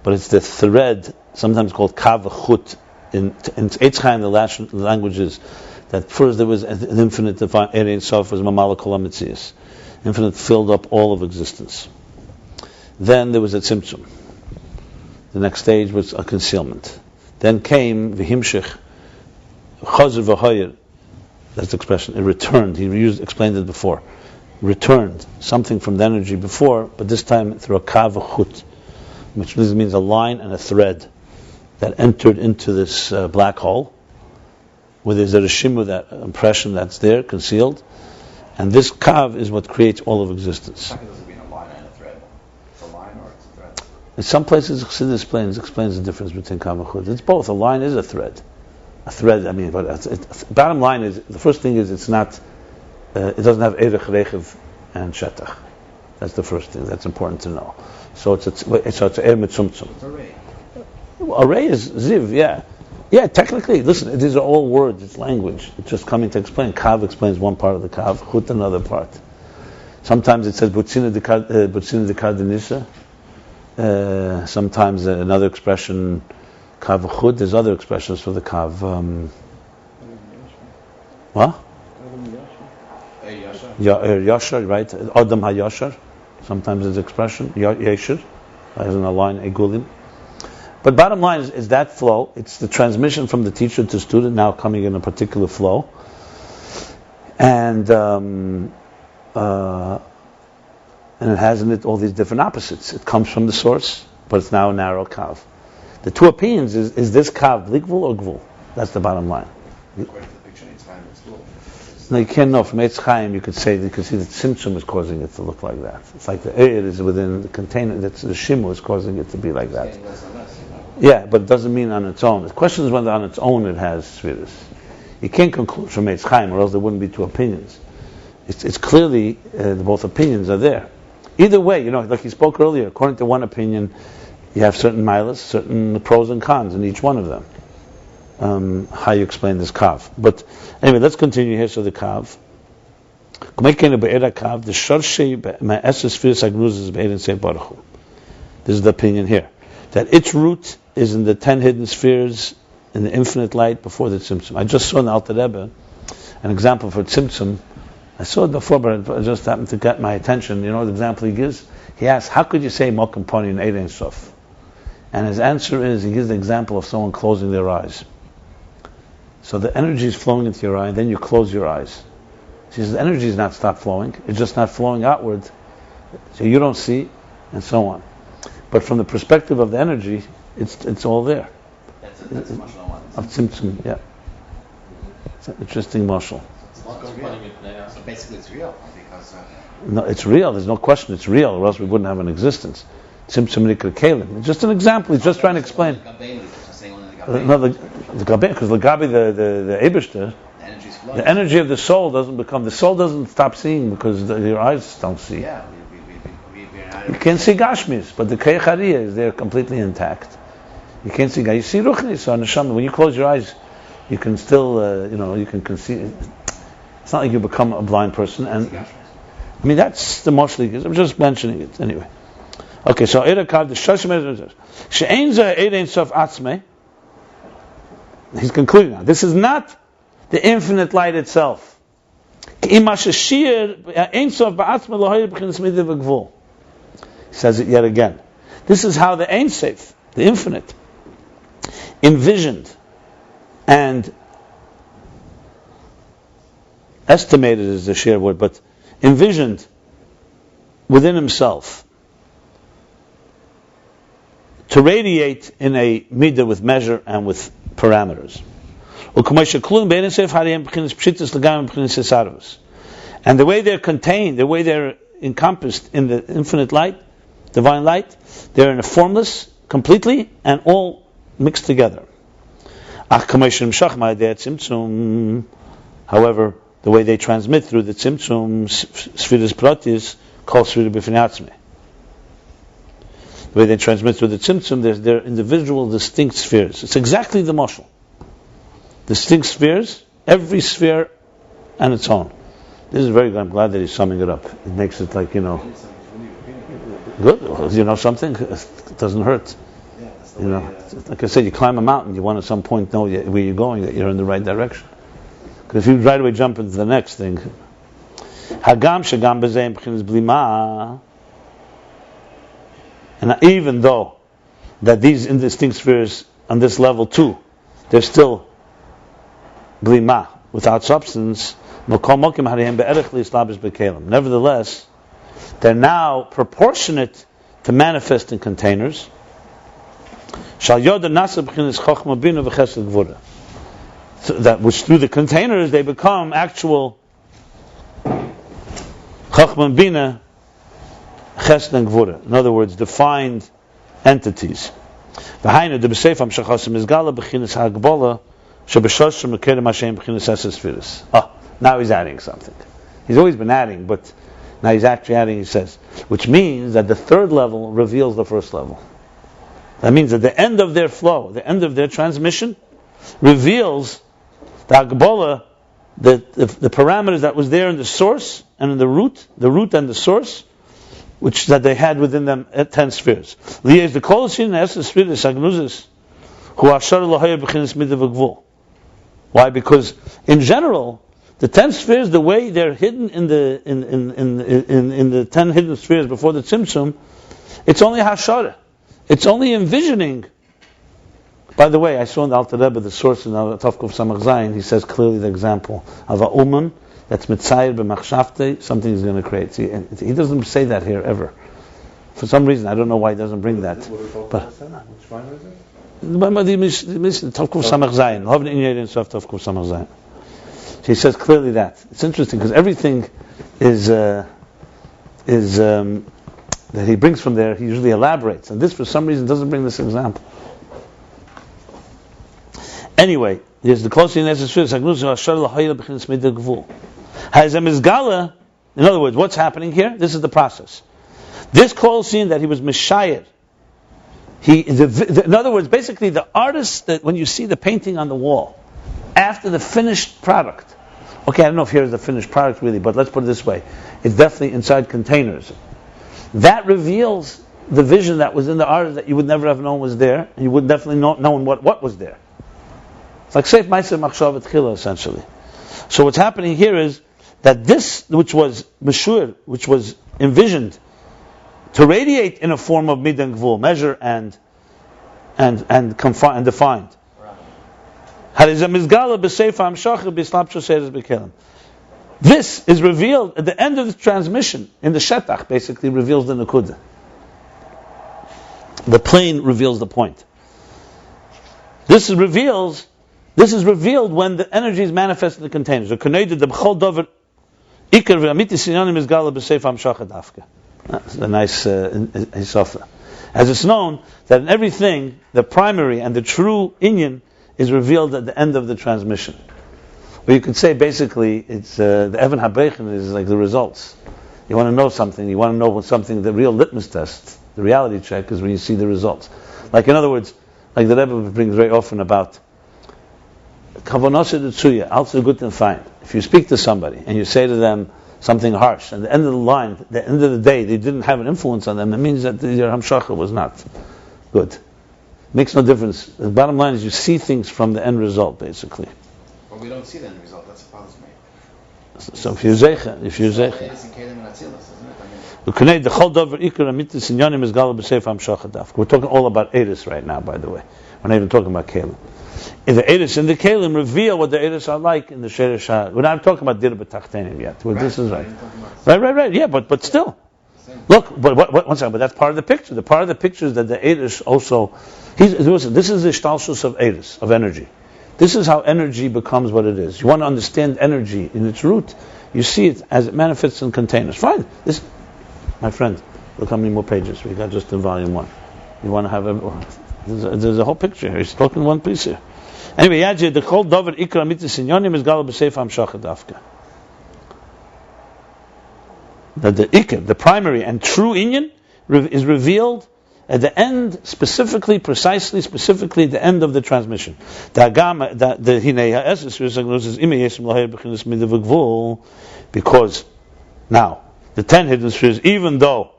but it's the thread, sometimes called kav chut. In Eitz Chaim, the languages, that first there was an infinite divine Ein Sof was Mamala Kol HaMetzias. Infinite filled up all of existence. Then there was a tzimtzum. The next stage was a concealment. Then came v'himshich chazer v'hoyer. That's the expression. It returned. He explained it before. Returned something from the energy before, but this time through a kav chut, which means a line and a thread that entered into this black hole, where there's a reshimu, that impression that's there, concealed, and this kav is what creates all of existence. It doesn't mean a line and a thread. It's a line or it's a thread. In some places, chesed explains the difference between kav and chut. It's both. A line is a thread. But bottom line is, the first thing is it doesn't have erech, rechev, and shetach. That's the first thing. That's important to know. So it's a tzimtzum. It's a ray. Array is ziv, yeah. Yeah, technically, listen, these are all words, it's language. It's just coming to explain. Kav explains one part of the kav, chut another part. Sometimes it says butzina dekar denisa. Sometimes another expression, kav chut. There's other expressions for the kav. What? Yashar, right? Adam ha-yashar. Sometimes there's expression, yeshir, as in a line, egulim. But bottom line is that flow. It's the transmission from the teacher to student now coming in a particular flow, and it has in it all these different opposites. It comes from the source, but it's now a narrow kav. The two opinions is this kav blikvul or gvul? That's the bottom line. According to the picture, it's fine. It's gvul. No, you can't know. From Eitz Chaim, you could see that tzimtzum is causing it to look like that. It's like the air is within the container. That's the shimu is causing it to be like that. Less and less, Yeah, but it doesn't mean on its own. The question is whether on its own it has sefirot. You can't conclude from Eitz Chaim, or else there wouldn't be two opinions. It's clearly both opinions are there. Either way, like he spoke earlier, according to one opinion, you have certain milas, certain pros and cons in each one of them. How you explain this kav. But anyway, let's continue here. So the kav. This is the opinion here, that its root is in the 10 hidden spheres in the infinite light before the tzimtzum. I just saw in the Alter Rebbe an example for tzimtzum. I saw it before, but it just happened to get my attention. You know the example he gives? He asks, how could you say Mokum Poni in Eid Ein Sof? And his answer is, he gives the example of someone closing their eyes. So the energy is flowing into your eye, and then you close your eyes. He says the energy is not stopped flowing, it's just not flowing outward, so you don't see, and so on. But from the perspective of the energy, it's all there. That's a much lower one. Of tzimtzum, yeah. It's an interesting mashal. So basically it's real, because... No, it's real, there's no question it's real, or else we wouldn't have an existence. Tzimtzum nikra kelim. It's just an example, he's just trying to explain. No, the Gabi, because the Gabi, the Eibishter, the energy of the soul the soul doesn't stop seeing because your eyes don't see. Yeah, you can't see Gashmis, but the Kei Chariya is there completely intact. You can't see Gashmis. You see Ruchni, so Neshama, when you close your eyes, you can still, you can see. It's not like you become a blind person. And I mean, that's the mostly. I'm just mentioning it anyway. Okay, so Erakad, the Shashim She'ein Zeh Eid Ein Sof Atzmei. He's concluding now. This is not the infinite light itself. He says it yet again. This is how the Ein Sof, the infinite, envisioned and estimated is the sheer word, but envisioned within himself to radiate in a midah with measure and with parameters. And the way they're contained, the way they're encompassed in the infinite light, divine light, they're in a formless completely and all mixed together. However, the way they transmit through the tzimtzum, sefirot pratis, called sefirot b'finei atzmei. The way they transmit through the tzimtzum, they're individual, distinct spheres. It's exactly the mashal. Distinct spheres, every sphere on its own. This is very good. I'm glad that he's summing it up. It makes it like, good. You know something? It doesn't hurt. Like I said, you climb a mountain, you want at some point know where you're going, that you're in the right direction. Because if you right away jump into the next thing, and even though that these indistinct spheres on this level too, they're still blima, without substance, nevertheless, they're now proportionate to manifest in containers. So that which through the containers they become actual chachma bina, chesed and gevurah. In other words, defined entities. Now he's adding something. He's always been adding, but now he's actually adding, he says, which means that the third level reveals the first level. That means that the end of their flow, the end of their transmission, reveals the Agbola, the parameters that was there in the source and in the root and the source, which that they had within them at 10 spheres. Why? Because in general, the 10 spheres, the way they're hidden in the 10 hidden spheres before the tzimtzum, it's only hashara. It's only envisioning. By the way, I saw in the Alter Rebbe the source in Tavkuf Samach Zayin. He says clearly the example of a uman that's mitzayir b'machshavte, something he's going to create. See, he doesn't say that here ever. For some reason, I don't know why he doesn't bring that. But which one is it? Tavkuf Samach Zayin. Tavkuf Samach Zayin. He says clearly that. It's interesting because everything is that he brings from there, he usually elaborates. And this, for some reason, doesn't bring this example. Anyway, there's the closely necessary. In other words, what's happening here? This is the process. This call scene that he was Mishayir. In other words, basically the artist, that when you see the painting on the wall, after the finished product, okay, I don't know if here is the finished product really, but let's put it this way. It's definitely inside containers. That reveals the vision that was in the artist that you would never have known was there, and you would definitely not known what was there. It's like Seif Ma'aseh Machshav Tchila, essentially. So what's happening here is that this, which was Meshur, which was envisioned to radiate in a form of mid and gvul, measure and defined. This is revealed at the end of the transmission, in the shetach, basically reveals the nekudah. The plane reveals the point. This is revealed when the energy is manifest in the containers. That's a nice Hisofa. As it's known that in everything, the primary and the true inyan is revealed at the end of the transmission. But you could say basically it's the Evan HaBechen is like the results. You want to know something, the real litmus test, the reality check is when you see the results. Like in other words, like the Rebbe brings very often about Kavanose de Tzuya, also good and fine. If you speak to somebody and you say to them something harsh, and at the end of the line, the end of the day, they didn't have an influence on them, it means that your Hamshacha was not good. Makes no difference. The bottom line is you see things from the end result, basically. But we don't see the end result, that's what bothers me. So if you're Zeicha, we're talking all about Eris right now, by the way. We're not even talking about Kalim. If the Eris and the Kalim reveal what the Eris are like in the Sheresh Shah, we're not talking about Dir B'Tachtenim yet. This is right. Right. Yeah, but still. Look, but one second, but that's part of the picture. The part of the picture is that the Eris also, listen, this is the Shtalshus of Eris, of energy. This is how energy becomes what it is. You want to understand energy in its root, you see it as it manifests in containers. Fine. This, my friend, look how many more pages we got just in volume 1. You want to have there's a whole picture here. He's talking one piece here. Anyway, the whole Dover Ikra Mitzvah Sinyonim is Galab B'Seif HaMshachat Dafka. That the Ikra, the primary and true Inyan, is revealed at the end, specifically the end of the transmission. Because now the 10 hidden spheres, even though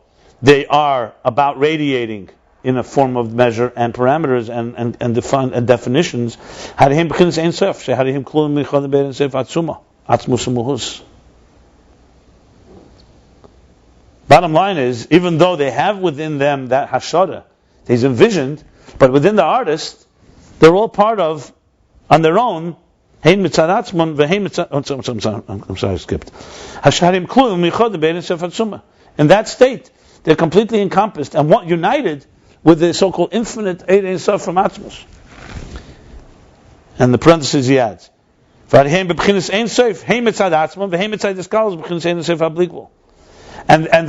they are about radiating in a form of measure and parameters and define and definitions, bottom line is, even though they have within them that hashada, he's envisioned, but within the artist, they're all part of, on their own, I'm sorry, I skipped. In that state, they're completely encompassed and united with the so-called infinite Ein Sof from Atzmos. And the parentheses he adds. And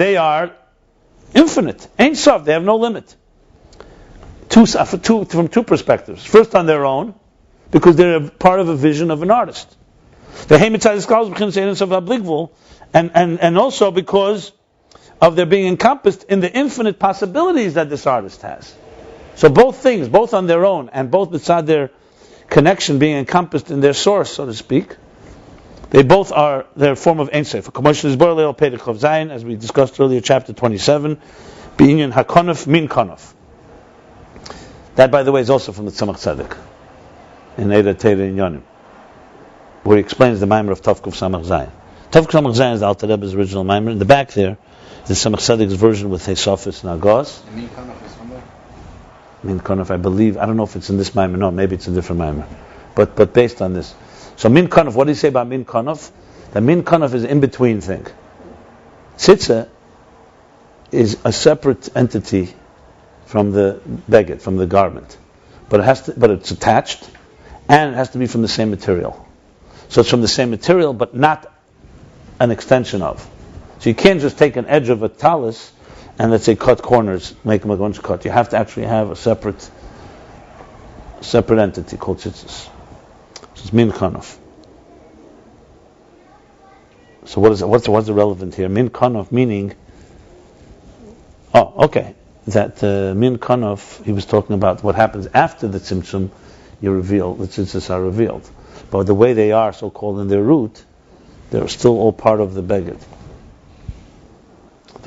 they are infinite. Ein Sof, they have no limit. From two perspectives. First, on their own, because they're part of a vision of an artist. And also because of their being encompassed in the infinite possibilities that this artist has. So both things, both on their own and both beside their connection being encompassed in their source, so to speak, they both are their form of Ein Sof. As we discussed earlier, chapter 27, B'inyan HaKonaf Min Konaf. That, by the way, is also from the Tzemach Tzedek in Eira Teira Inyanim, where he explains the Maimer of Tovkuf Samach Zayin. Tovkuf Samach Zayin is the Alter Rebbe's original Maimer. In the back there, the Tzemach Tzedek's version with Hesofis and Agos. Min Konaf is from there? Min Konaf, I believe. I don't know if it's in this Maimer. No, maybe it's a different Maimer. But based on this. So Min Konaf, what do you say about Min Konaf? The Min Konaf is an in-between thing. Tzitza is a separate entity from the beged, from the garment. But it's attached, and it has to be from the same material. So it's from the same material, but not an extension of. So you can't just take an edge of a talis and, let's say, cut corners, make them a bunch of cut. You have to actually have a separate entity called tzitzis. So it's min kanaf. So what's the relevant here? Min kanaf meaning, that min kanaf, he was talking about what happens after the tzimtzum, the tzitzis are revealed. But the way they are, so-called in their root, they're still all part of the beged.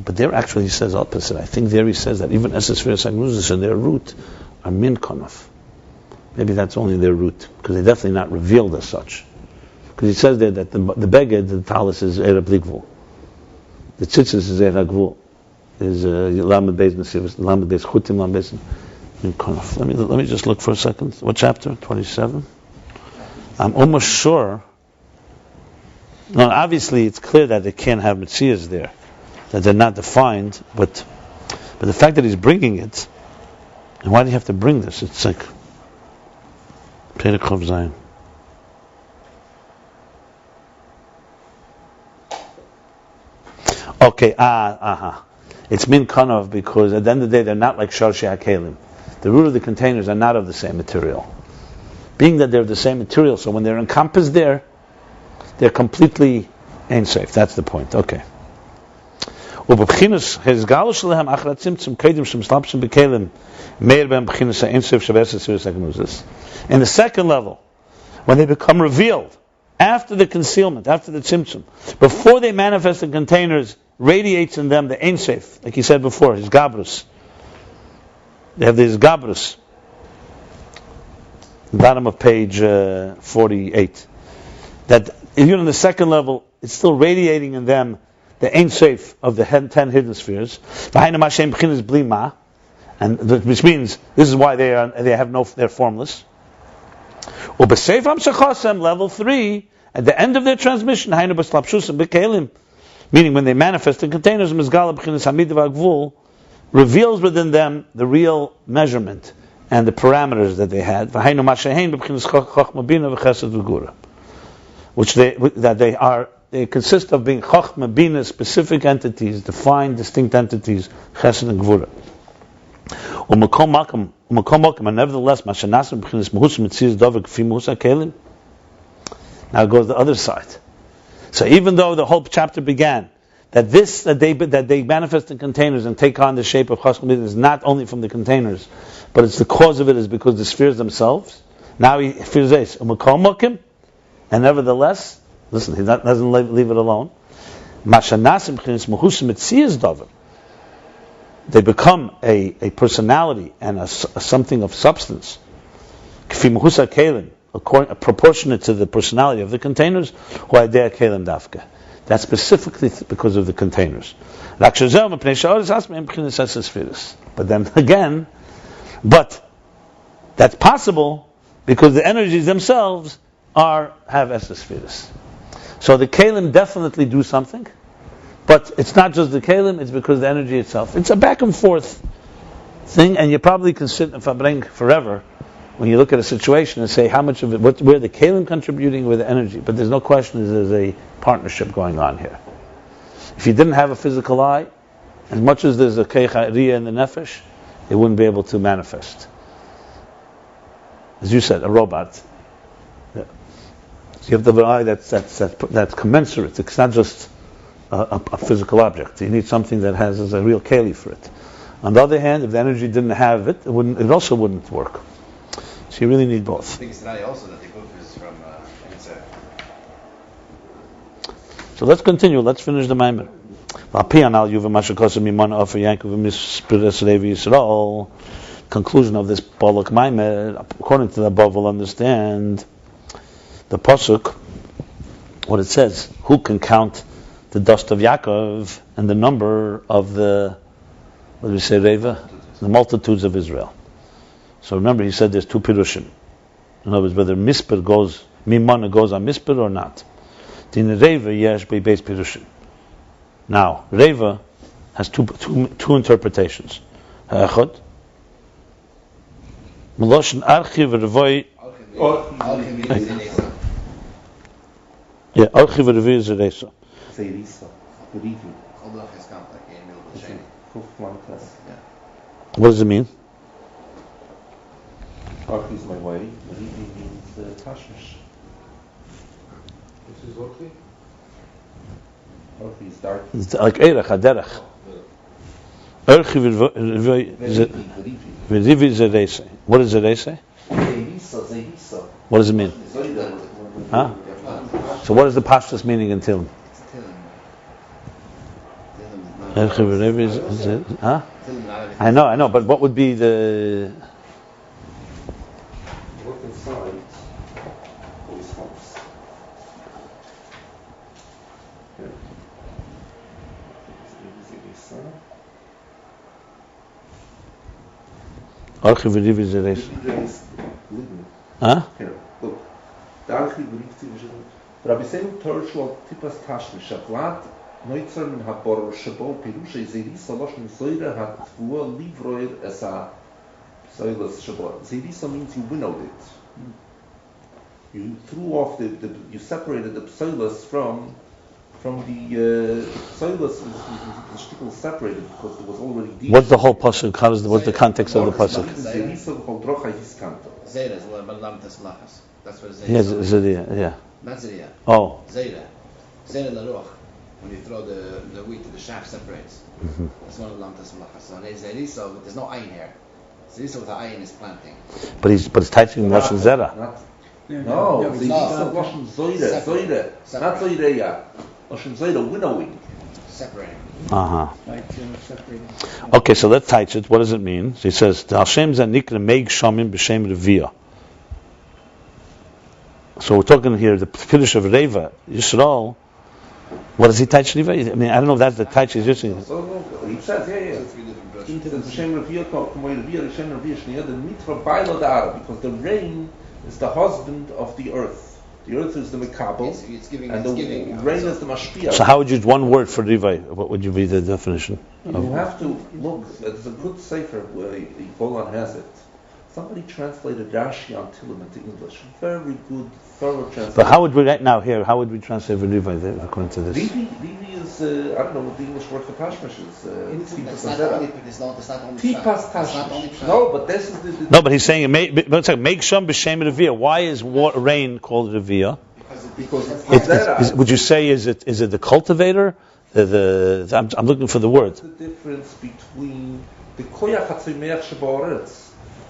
But there actually he says opposite. I think there he says that even sefirot agnuzis in their root are min kanaf. Maybe that's only their root, because they're definitely not revealed as such. Because he says there that the beged, the talis is erab ligvul. The tzitzis is erab gvul. Is lamed beis nesivus, lamed beis chutim, lamed beis min kanaf. Let me just look for a second. What chapter? 27. I'm almost sure. No, obviously it's clear that they can't have mitzias there, that they're not defined. But the fact that he's bringing it, and why do you have to bring this? It's like Perek Chav Zayin. Okay, It's min kanov because at the end of the day they're not like sharshei hakelim. The root of the containers are not of the same material. Being that they're of the same material, so when they're encompassed there, they're completely ein safe. That's the point. Okay. In the second level, when they become revealed, after the concealment, after the tzimtzum, before they manifest in containers, radiates in them the ein safe, like he said before, his gabrus. They have this gabrus. Bottom of page 48. That even on the second level, it's still radiating in them the ein safe of the 10 hidden spheres. And which means this is why they're formless. Level 3, at the end of their transmission, meaning when they manifest in containers, reveals within them the real measurement and the parameters that they had, which they consist of being chokhmah, bina, specific entities, defined, distinct entities, chesed and gevurah. And nevertheless, now it goes the other side. So even though the whole chapter began that they manifest in containers and take on the shape of chokhmah is not only from the containers, but it's the cause of it is because the spheres themselves. Now he fears this. And nevertheless, listen, he doesn't leave it alone. They become a personality and a something of substance, proportionate to the personality of the containers. That's specifically because of the containers. But then again, that's possible because the energies themselves have esespheres. So the kalim definitely do something, but it's not just the kalim, it's because the energy itself. It's a back and forth thing, and you probably can sit and fabring forever when you look at a situation and say how much of it, where the kalim contributing with the energy. But there's no question there's a partnership going on here. If you didn't have a physical eye, as much as there's a keich ha'riyah in the nefesh, it wouldn't be able to manifest. As you said, a robot. Yeah. So you have to have an eye that's commensurate. It's not just a physical object. You need something that has a real keli for it. On the other hand, if the energy didn't have it, it also wouldn't work. So you really need both. I think it's not also that the book is from So let's continue. Let's finish the Maimer. Conclusion of this Balak Maimer, according to the above, we'll understand the pasuk, what it says. Who can count the dust of Yaakov and the number of the, what do we say, Reva? The multitudes of Israel. So remember, he said there's two pirushim. In other words, whether Mispir goes, Mimana goes on Mispir or not. Din Reva yesh beis pirushim. Now, Reva has two interpretations. Ha'echad, Meloshin Archi v'Revoi. Yeah, Archi v'Revoi is a Reisa. What does it mean? Archi is my way. Revi means tashmish. This is Archi? Archi is dark. It's like Erech, Haderech. Archi v'Revoi is a Reisa. What is a Reisa? What does it mean? Huh? So what is the pashtus meaning in Tilim? Huh? I know, but what would be the... Look inside these homes. Here. Huh? Here, look. Rabbi Senu Torshwal Tipas Tashmi Shablat Noitzer min Habor Shabo Pirusha Zerisa Loshin Zoira had Tvua Livroir as a Zoilas Shabbat. Zerisa means you winnowed it. You threw off you separated the Zoilas from the Zoilas was separated because there was already deep. What's the whole pasuk? What's the context of the pasuk? Zerisa V'Holdrocha Hiskanto. Zera is what Balam Teslachas. That's what Zera Yes, is. Zeriah, yeah. Not Zera. Oh. Zera. Zera Laruch. When you throw the wheat, the shaft separates. Mm-hmm. That's one of Balam Teslachas. So Zerisa, but there's no ayin here. Zerisa with the ayin is planting. But it's teaching Lashon Zera. No, Zerisa Loshin Zoira. Zoira. Not Zoireya. Loshin Zoira, winnowing. Separating. Okay, so let's touch it. What does it mean? So he says, "Hashem zanikra meig shamim b'shem revia." So we're talking here the Kiddush of Reva Yisrael. What does he touch Reva? I mean, I don't know if that's the touch he's using. He says, because the rain is the husband of the earth. The earth is the Mekabel, and the rain is the Mashpia. So how would you use one word for Reva? What would you be the definition? You have to look. There's a good sefer where Golan has it. Somebody translated Rashi on Tillim into English. Very good, thorough translation. But how would we right now here? How would we translate Reva according to this? Levi is I don't know what the English word for Tashmish is. It's not only Tipas Tashmish. No, but this is the No, but he's saying make sham b'shem revia. Why is rain called revia? Because it's would you say is it the cultivator? I'm looking for the word. What's the difference between the koyach hatzimeach sheba'aretz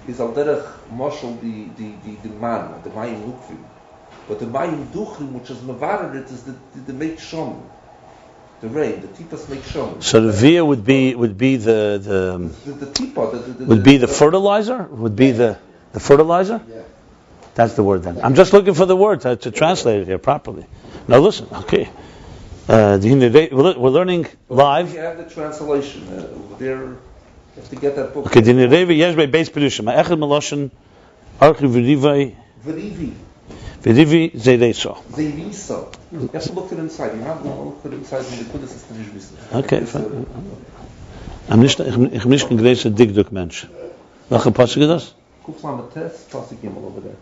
is al derech mashal the man, the mayim lukvim, but the mayim duchim, which is mevarer, is the make shom, the rain, the tipas make shom. So the via would be the tipa, would be the fertilizer. Would be the fertilizer. Yeah. That's the word then. I'm just looking for the word to translate it here properly. Now listen, okay. We're learning live. You have the translation there. You have to get that book. Okay, the Ayin Beis Perushim. Echad Meloshen Archi V'Rivai V'Rivi Zeireso. Zeirisa. You have to look it inside. You have to look it inside in the Kudus is nicht wissen. Okay, fine. Ich bin nicht ein größer Dickdruck-Mensch. Welche Pasuk ist das? Kuflametes, Pasuk Gimel over there.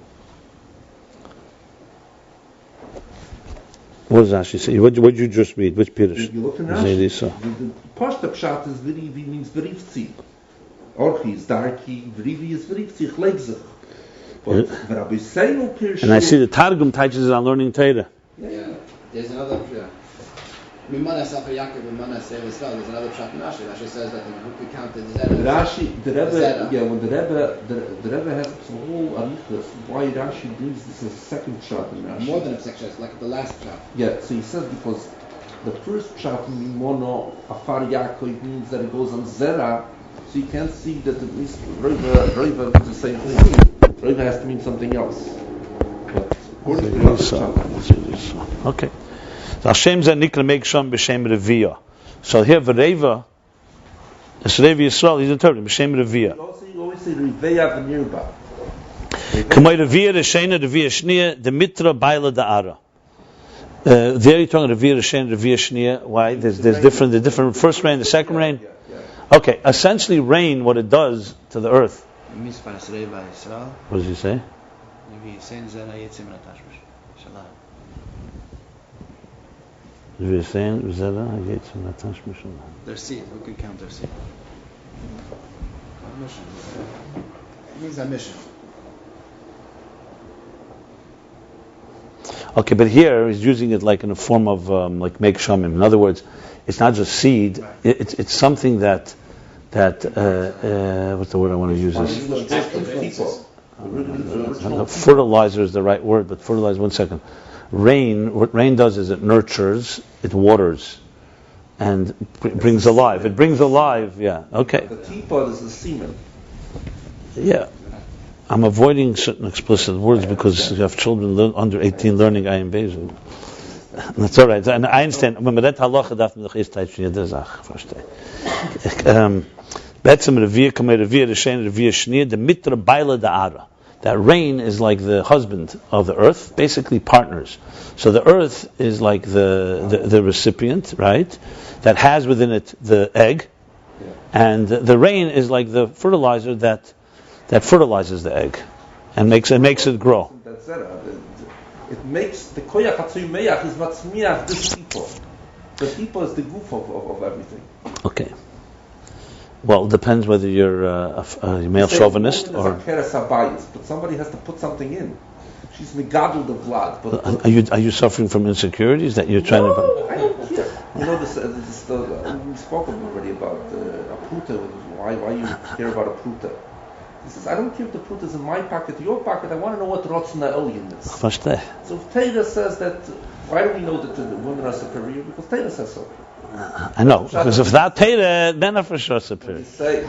What does Rashi say? What did you just read? Which Pirush? You look in Rashi. The Pashta Pshat is V'Rivi means V'Rivtzi. Orchi is darky, V'Rivi is V'Rivtzi, Chlegzich. But Rabbi Seinu Pirush... And I see the Targum teaches it on learning Torah. Yeah. There's another... Mimana Safa Yaakov, Mimana Sev Israel. There's another Pshat in Rashi. Rashi says that we counted Zera. Rashi, the Rebbe, when the Rebbe has a whole arichas, why Rashi brings this as a second Pshat in Rashi. More than a second Pshat, like the last Pshat. Yeah, so he says because the first Pshat, Mimono, Afar Yaakov, means that it goes on Zera, so you can't see that at least Reva is the same thing. Reva has to mean something else. But according to the Pshat. Okay. So Hashem zeh nikra meig sham b'shem revia. So here v'reva, it's Revi Yisrael, he's interpreting b'shem revia. You always say Reveya v'nirba. K'may revia reshena revia shnia, the mitra baila da'ara. There you're talking revia reshena revia shnia. Why? There's the different first rain, the second rain. Okay, essentially rain, what it does to the earth. What does he say? They're seed. Who can count their seed? Mission. It means a mission. Okay, but here he's using it like in a form of like make shamim. In other words, it's not just seed. Right. It's something that what's the word I want to use? Fertilizer is the right word, but fertilizer. 1 second. Rain. What rain does is it nurtures, it waters, and brings alive. It brings alive, yeah. Okay. The teapot is the semen. Yeah. I'm avoiding certain explicit words because you have children under 18 learning Ayin Beis. That's all right. And I understand. Remember that halacha darf man doch erst teitschen jede Sache. Verstehe. Betzem Revia kamei Revia Reshen Revia Shnia the mitra baila da'ara. That rain is like the husband of the earth, basically partners. So the earth is like the recipient, right? That has within it the egg, and the rain is like the fertilizer that fertilizes the egg and makes it grow. That's it. It makes the koyach hatzuyimeach is matzmiach this people. The people is the goof of everything. Okay. Well, it depends whether you're a male chauvinist or. But somebody has to put something in. She's megadol the vlad. But Are you suffering from insecurities that you're trying to? I don't care. You know, we spoke already about a pruta. Why you care about a pruta? He says, I don't care if the pruta is in my pocket, your pocket. I want to know what rotzna elyon is. Verstehe. So if Teda says that, why do we know that the women are superior? Because Teda says so. I know, because if that Teda, then are for sure superior. When you say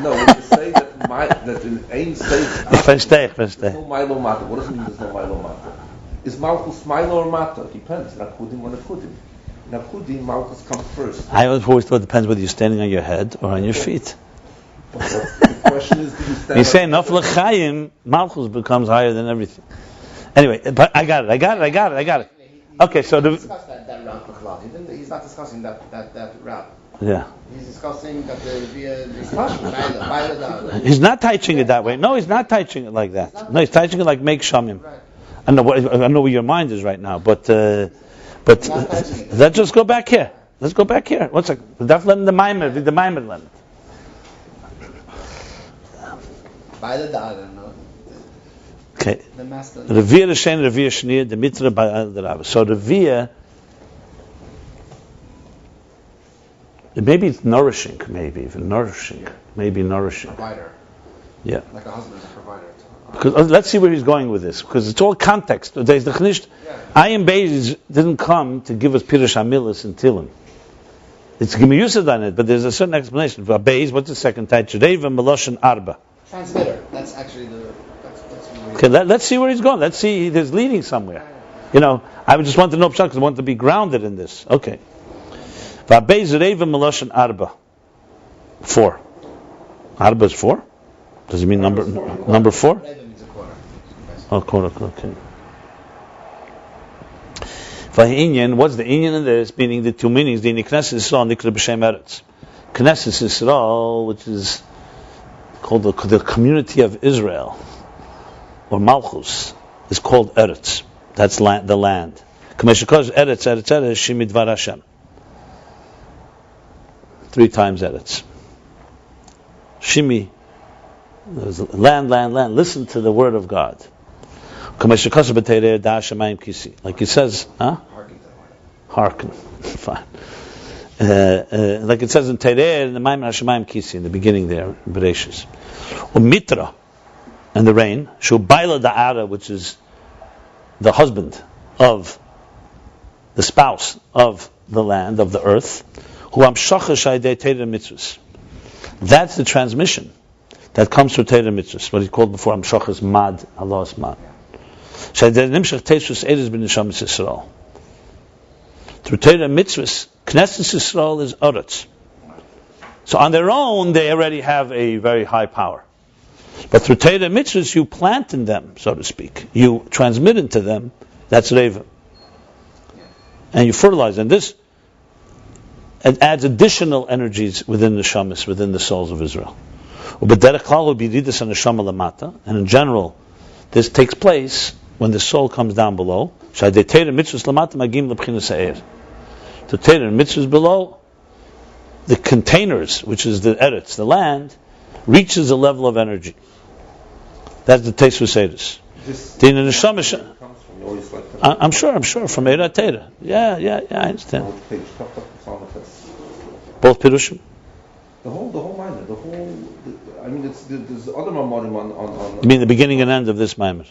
that in Ayin says Verstehe. no Milo Mata. What does it mean there's no Milo Mata? Is Malchus Milo or Mata? It depends. Nakudim or Nakudim. Nakudim, Malchus comes first. I always thought it depends whether you're standing on your head or on your feet. But the question is, do you stand You say enough l'chaim, Malchus becomes higher than everything. Anyway, but I got it. Okay, so He discussed that route Bechlal. He's not discussing that route. Yeah. He's discussing that the He's not teaching it that way. No, he's not teaching it like that. No, he's teaching it like make shamim. Right. I know where your mind is right now, but let's just go back here. Let's go back here. One second. The Maimer learn it. By the dada, no. Okay. The master. Revia Reshen, Revia Shnia, the mitra by the Rabbi. So Revia, maybe it's nourishing, maybe nourishing. Provider. Yeah. Like a husband is a provider. Because let's see where he's going with this, because it's all context. There's the Chnisht. Ayin Beis didn't come to give us Pirush Hamilas and Tilim. It's Gemiyusad on it, but there's a certain explanation. For Beis, what's the second type? Shadeva Meloshin Arba. Transmitter. That's actually that's Okay, let's see where he's going. Let's see, there's leading somewhere. You know, I would just want to know because I want to be grounded in this. Okay. Beis Reva Meloshin Arba. 4. Arba is 4? Does it mean number 4? Reva means a quarter. Oh, quarter, okay. V'ha'inyan, what's the inyan in this? Meaning the two meanings. The Knesset Yisrael nikra b'shem Eretz. Knesset Yisrael, which is called the community of Israel, or Malchus, is called Eretz. That's the land. Kameshikosh Eretz Shimidvar Hashem. 3 times Eretz. Shimi, land. Listen to the word of God. Like he says, Hearken. Fine. Like it says in Teireh, in the Maim Hashemayim Kisi, in the beginning there, Bereshis. Mitra, and the rain, Shu Baila Da'ara, which is the husband of the spouse of the land, of the earth, Hu Amshacha Shaydei Teireh Mitzvahs. That's the transmission that comes through Teireh Mitzvahs, what he called before Amshachas Mad, Allah's Mad. Through Teireh Mitzvahs, Knesset Yisrael is Eretz. So on their own, they already have a very high power. But through Teireh Mitzvahs, you plant in them, so to speak. You transmit into them, that's Reva. And you fertilize. And this it adds additional energies within the shamas, within the souls of Israel. And in general, this takes place when the soul comes down below. The Teireh Mitzvahs below, the containers, which is the Eretz, the land, reaches a level of energy. That's the Teis V'Seidus. I'm sure, from Eira Teira. Yeah, I understand. Both Pirushim? The whole minor, there's other Mamorim on. You mean the beginning and end of this Maimer?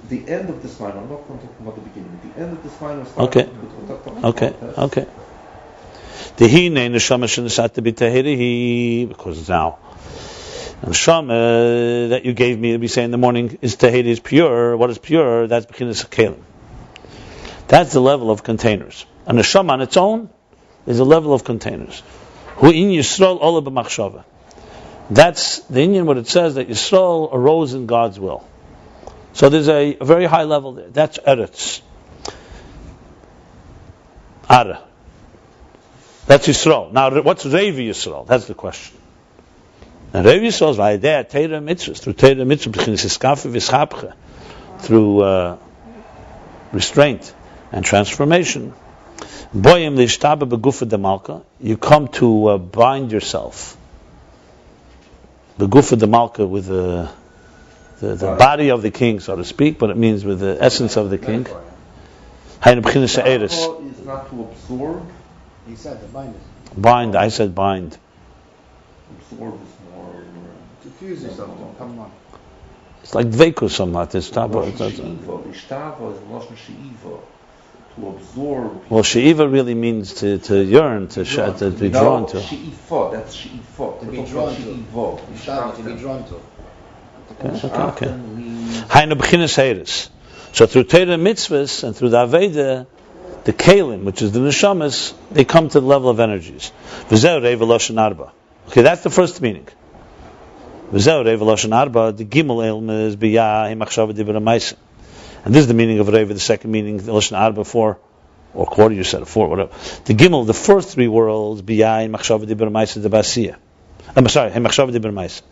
The end of this minor, I'm not talking about the beginning. The end of this minor starts Okay. Because now, the neshama that you gave me, we say in the morning, is tahiri, is pure. What is pure? That's bechinas kelim. That's the level of containers. And the neshama on its own is a level of containers. Hu in Yisrael ola b'machshava. That's the Indian, what it says, that Yisrael arose in God's will. So there's a very high level there. That's Eretz. Ara. That's Yisrael. Now, what's Revi Yisrael? That's the question. And Revi Yisrael is Vayadeh Teira Mitzvahs. Through Teira Mitzvah, through restraint and transformation. Boyim Lishtaba Begufa Demalka. You come to bind yourself. Begufa Demalka with the body of the king, so to speak, but it means with the essence of the king. Is not to absorb. He said the bind. Bind. I said bind. Absorb is more. To fuse yourself. Come on. It's like dveikus somewhat. It's Ishtava is lashon she'iva. To absorb. Well, she'iva really means to yearn, to be drawn to. She'ifa. That's she'ifa. To be drawn to. Ishtava, to be drawn to. Okay. Hainu b'chinas heiris. So through Torah mitzvahs and through the Aveda, the Kalim, which is the Neshamas, they come to the level of energies. V'zeh rei v'loshen arba. Okay, that's the first meaning. V'zeh rei v'loshen arba, the Gimel ilm is b'yah himachshava dibra ma'isa. And this is the meaning of Rei, the second meaning, the Loshen arba, 4, or quarter, you said, 4, whatever. The Gimel, the first 3 worlds, b'yah himachshava dibra ma'isa, the Basiyah. I'm sorry, himachshava dibra ma'isa.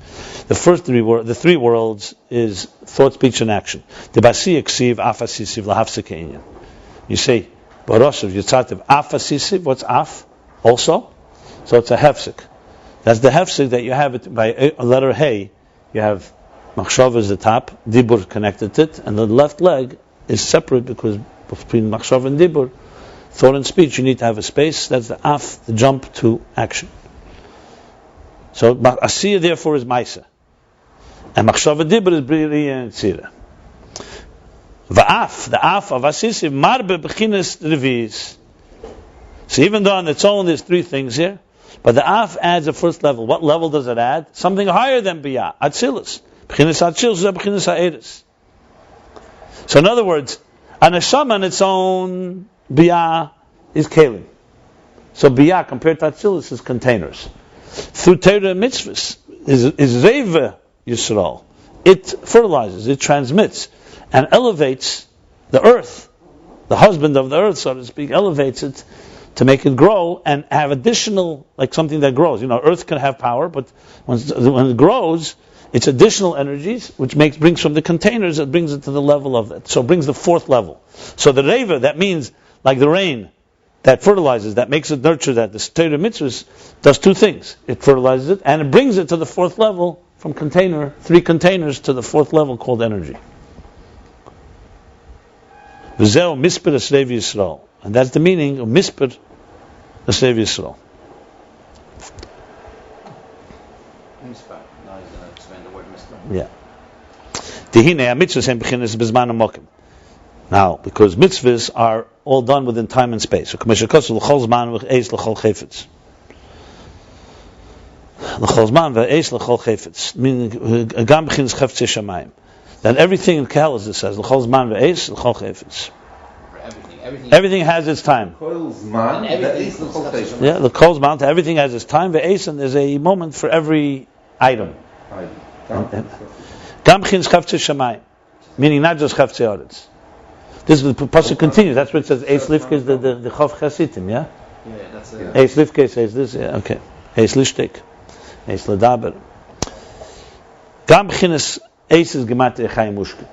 The first 3 worlds is thought, speech, and action. The Basiyah ksiv afasisiv lahafsek inyan. You say, Baroshev Yitzativ Afasisiv, what's Af? Also? So it's a hefsek. That's the hefsek that you have it by a letter Hey. You have Machshav is the top, Dibur connected to it, and the left leg is separate because between Machshav and Dibur, thought and speech, you need to have a space. That's the Af, the jump to action. So Asiya therefore is Maisa. And Machshav and Dibur is Briri and Tzira. The Af of Asisiv, Marbe Bechinas Revis. So even though on its own there's 3 things here, but the Af adds a first level. What level does it add? Something higher than Biyah, Atzilus. Bechinas Atzilus is Bechinas Ha'eris. So in other words, an Neshama on its own, Biyah is Kalim. So Biyah compared to Atzilus is containers. Through Torah mitzvahs is Reva Yisrael. It fertilizes, it transmits, and elevates the earth. The husband of the earth, so to speak, elevates it to make it grow and have additional, like something that grows. Earth can have power, but when it grows, it's additional energies, which brings from the containers, it brings it to the level of it. So it brings the 4th level. So the Reva, that means like the rain, that fertilizes, that makes it nurture, that the Torah mitzvahs does 2 things. It fertilizes it, and it brings it to the 4th level, from 3 containers to the 4th level called energy. V'zeu mispir esrev Yisrael. And that's the meaning of mispir esrev Yisrael. Mispir. Now he's going to explain the word mispir. Yeah. Dihine mitzvahs hem bechinas bezman amokim. Now, because mitzvahs are all done within time and space. So k'meshakos l'chol zman v'eis l'chol chefetz. L'chol zman v'eis l'chol chefetz. Meaning, gam bechinas chefetz Shammai. Then everything in Kahal, as it says, l'chol zman v'eis l'chol chefetz. Everything has its time. Yeah, the kol zman, everything has its time. V'eis, and there's a moment for every item. Gam bechinas chefetz Shammai. Meaning not just chefetz Yoretz. This is the pasuk continues. That's what it says. Eis lifke is the chav chesitim. Yeah. Yeah, that's it. Eis lifke says this. Yeah, okay. Eis lishtek. Eis ledaber. Gam b'chinas eis is gematria chayim mushke.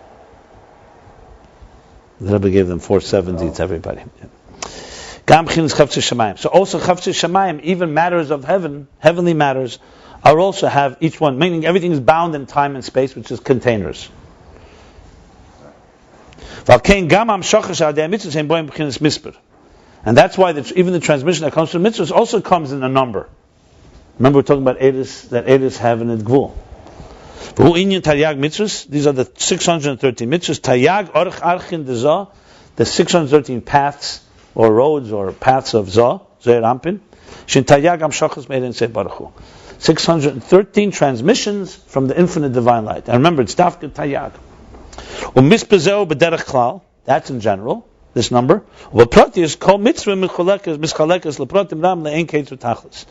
The Rabbi gave them 470 to everybody. Gam b'chinas chavtzei shamayim. So also chavtzei shamayim, even matters of heaven, heavenly matters, are also have each one. Meaning everything is bound in time and space, which is containers. And that's why even the transmission that comes from mitzvahs also comes in a number. Remember we're talking about Eris, that Eris have in it Gvul. These are the 613 mitzvahs. Tayag orch archin de Zah, the 613 paths or roads or paths of Zah, Zeir Ampin. Shintayag Amshachas Meir Ein Baruch Hu. 613 transmissions from the infinite divine light. And remember, it's Dafka Tayag. Umispezeo b'derech klal. That's in general, this number. U'v'prati is kol mitzvah mischalekes lepratim ram le'en ketzu tachlis.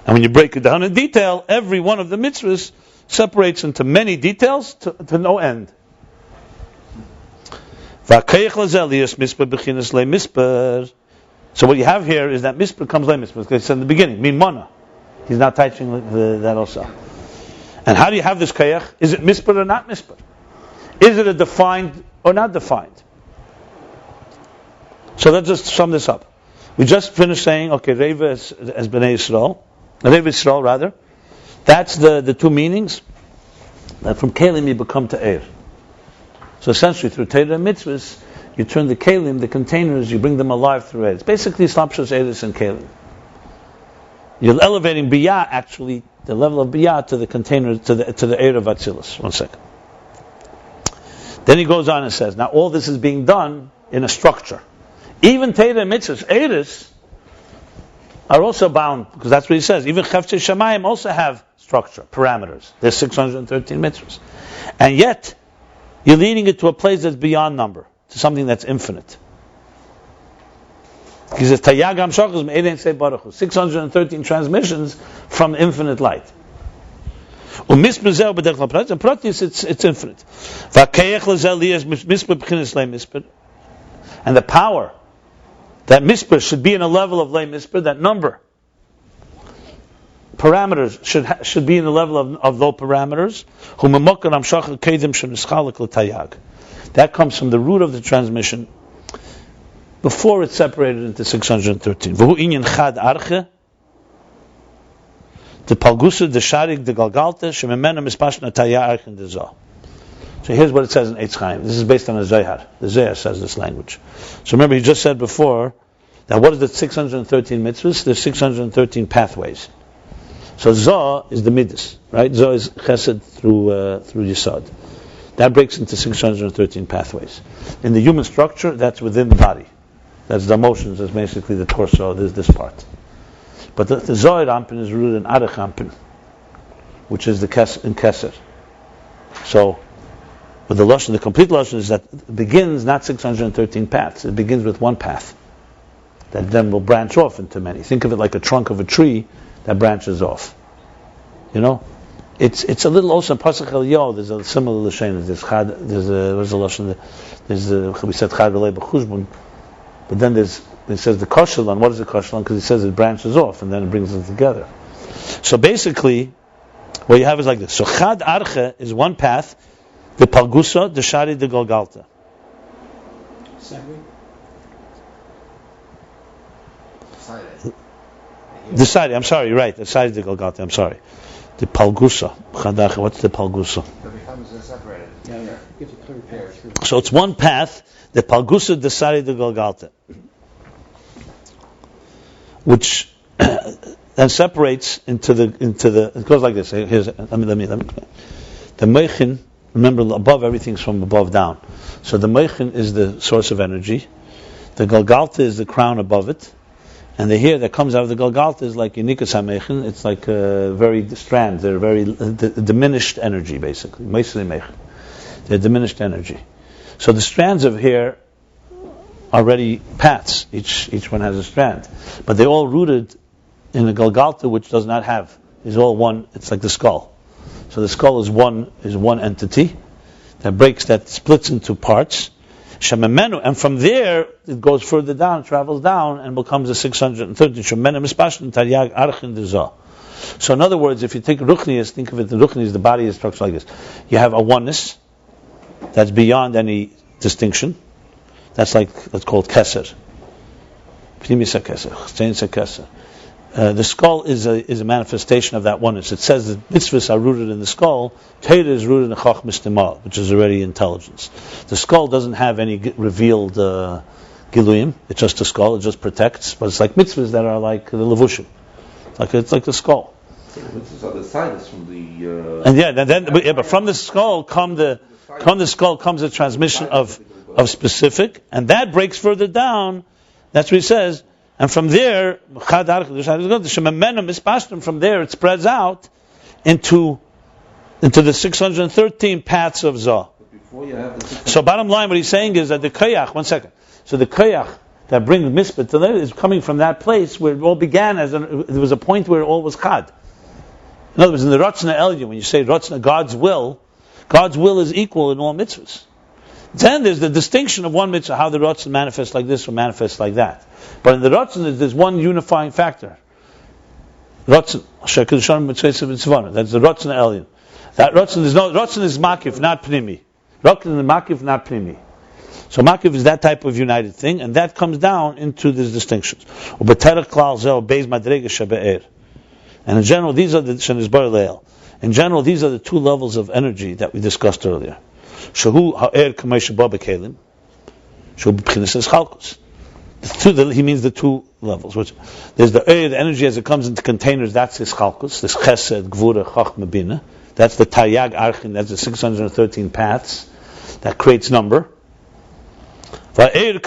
And when you break it down in detail, every one of the mitzvahs separates into many details to no end. So what you have here is that mispar comes le mispar. It's in the beginning, min mana. He's not touching that also. And how do you have this kayach? Is it mispar or not mispar? Is it a defined or not defined? So let's just sum this up. We just finished saying, okay, Reva as Bnei Yisrael, Reva Yisrael rather. That's the two meanings. That from Kelim you become to Eir. So essentially, through Torah and mitzvahs, you turn the Kelim, the containers, you bring them alive through Eir. It's basically Slapshas Eiris and Kelim. You're elevating Biyah, actually, the level of Biyah to the container, to the Eir of Atzilus. 1 second. Then he goes on and says, now all this is being done in a structure. Even Torah and mitzvahs, Eiris, are also bound, because that's what he says. Even Cheftzei Shamayim also have structure, parameters. There's 613 mitzvahs. And yet, you're leading it to a place that's beyond number, to something that's infinite. He says, 613 transmissions from infinite light. And it's infinite. And the power, that mispar should be in a level of lay mispar, that number, parameters should be in the level of low parameters. That comes from the root of the transmission before it's separated into 613. The palgusa, the sharik, the galgalta, shememena mispashna taya archen de zo. So here's what it says in Eitz Chaim. This is based on a Zohar. The Zohar says this language. So remember, he just said before that what is the 613 mitzvahs? There's 613 pathways. So Zoh is the midas, right? Zoh is chesed through Yesod. That breaks into 613 pathways. In the human structure, that's within the body. That's the emotions. That's basically the torso. There's this part. But the Zohar Ampin is rooted in Arech Ampin, which is in Keser. So, but the complete lashon is that it begins not 613 paths. It begins with one path that then will branch off into many. Think of it like a trunk of a tree that branches off. You know, it's a little also in Pasuk Eliyahu. There's a similar lashon. We said chad v'lei b'chuzbun, but then it says the koshelan. What is the koshelan? Because it says it branches off and then it brings them together. So basically, what you have is like this. So chad arche is one path. The palgusa, the shari, the golgalta. The side, I'm sorry, right. The side is the golgalta, I'm sorry. The palgusa. What's the palgusa? It becomes separated. Yeah. So it's one path, the palgusa, the sari, the golgalta. Which then separates into the, it goes like this. Here's, let me. The meichin, remember, above, everything's from above down. So the meichin is the source of energy. The galgalta is the crown above it. And the hair that comes out of the galgalta is like unikas ha-meichin. It's like very strands. They're very diminished energy, basically. Meisli meichin. They're diminished energy. So the strands of hair are already paths. Each one has a strand. But they're all rooted in the galgalta, which does not have. Is all one. It's like the skull. So the skull is one entity that splits into parts. Shememenu, and from there it goes further down, travels down, and becomes a 613. Shememenu mispashtin taryag archin dezah. So in other words, if you think ruchnius, think of it. The ruchnius, the body is structured like this. You have a oneness that's beyond any distinction. That's called keser. Pnimisa keser, chteinsa keser. The skull is a manifestation of that oneness. It says that mitzvahs are rooted in the skull. Torah is rooted in chachmas timal, which is already intelligence. The skull doesn't have any revealed giluyim. It's just a skull. It just protects. But it's like mitzvahs that are like the levushim. It's like the skull. Mitzvahs are the signs from the. But from the skull comes a transmission of specific, and that breaks further down. That's what he says. And from there, from there it spreads out into the 613 paths of Zah. So bottom line, what he's saying is that the koyach, one second. So the koyach that brings mispah to there is coming from that place where it all began there was a point where it all was chad. In other words, in the Ratzna Elyon, when you say Ratzna, God's will is equal in all mitzvahs. Then there's the distinction of one mitzvah, how the Ratzna manifests like this or manifests like that. But in the Ratzna, there's one unifying factor. Ratzna, that's the Ratzna Elyon. That Ratzna is makif, not pnimi. Ratzna is makif, not pnimi. So makif is that type of united thing, and that comes down into these distinctions. And in general, these are the two levels of energy that we discussed earlier. Shahu ha'er k'mei sheba b'kelim. Shahu b'chinas chalkus. He means the two levels. Which there's the air, the energy as it comes into containers. That's his chalkus. This chesed, gevurah, chachma, bina. That's the taryag archin. That's the 613 paths that creates number. And there's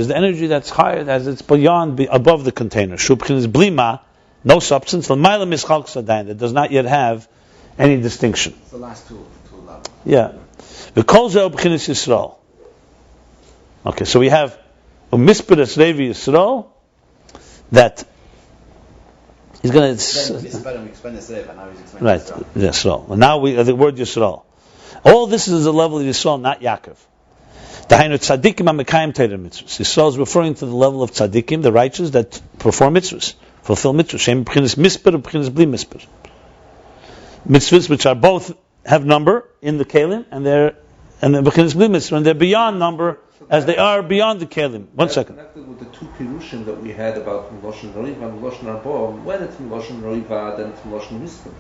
the energy that's higher, as it's above the container. Shahu b'chinas blima. No substance, that does not yet have any distinction. It's the last two levels. Yeah. Yisrael. Okay, so we have a mispirus Levi Yisrael that he's going to. Right, Yisrael. And now the word Yisrael. All this is the level of Yisrael, not Yaakov. Yisrael is referring to the level of tzaddikim, the righteous that perform mitzvahs. Fulfill mitzvahs. Shem b'chinas mispar and b'chinas bli mispar. Mitzvahs which are both have number in the kelim, and the b'chinas bli mispar, and they're beyond number as they are beyond the kelim. One second. Connected with the two pirushim that we had about Lashon Roiva and Lashon Arba, when it's Lashon Roiva, then it's Lashon Mispar,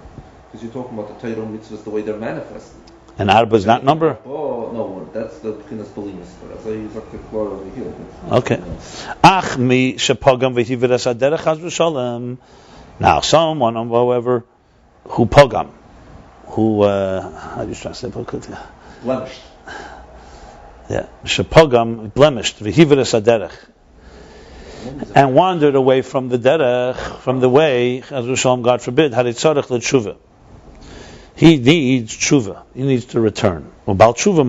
because you're talking about the Torah mitzvahs the way they're manifested. And Arba is not number? Oh, no, that's the B'chinas Bli Mispar. As I use the floor over here. Okay. Ach mi shepogam v'hiviras aderech chas v'shalom. Now, someone, however, who pogam, who, how do you translate? Blemished. Yeah. Shepogam, blemished, v'hiviras aderech. And wandered away from the derech, from the way, chas v'shalom, God forbid, haritzarech l'tshuva. He needs tshuva. He needs to return. And about tshuva,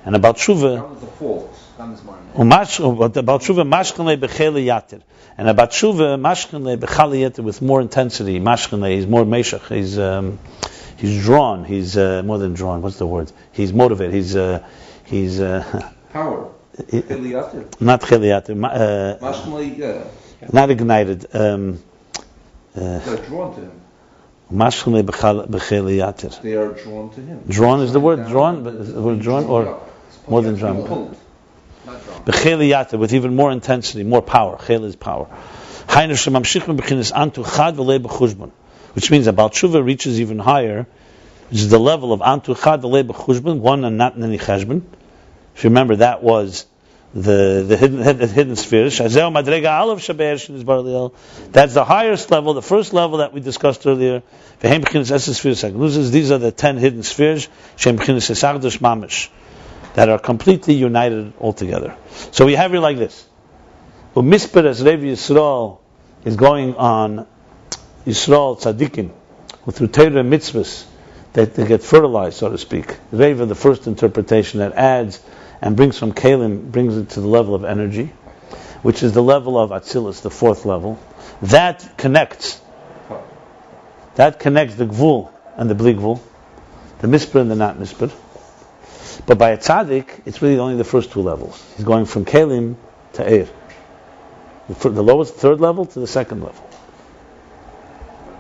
and about tshuva, with more intensity. He's more meshach. He's drawn. He's more than drawn. What's the word? He's motivated. He's power. Not cheliyatir. Not ignited. They're drawn to him. They are drawn to him. Drawn is the word. Drawn, but the word drawn or more than drawn. B'cheliyata, with even more intensity, more power. Chel is power. Which means that Baal Tshuva reaches even higher, which is the level of Antu Chad v'lei b'chushbon, one and not in any cheshbon. If you remember, that was the hidden spheres. That's the highest level, the first level that we discussed earlier. These are the 10 hidden spheres that are completely united altogether. So we have here like this. Umisperes Rev Yisrael is going on Yisrael tzaddikim, who through Torah and mitzvahs that they get fertilized, so to speak. Reva, the first interpretation that adds and brings from Kalim, brings it to the level of energy, which is the level of Atzilus, the fourth level. That connects the Gvul and the Bli Gvul, the Mispar and the not Mispar. But by a tzaddik, it's really only the first two levels. He's going from Kalim to Eir. The lowest, third level to the second level,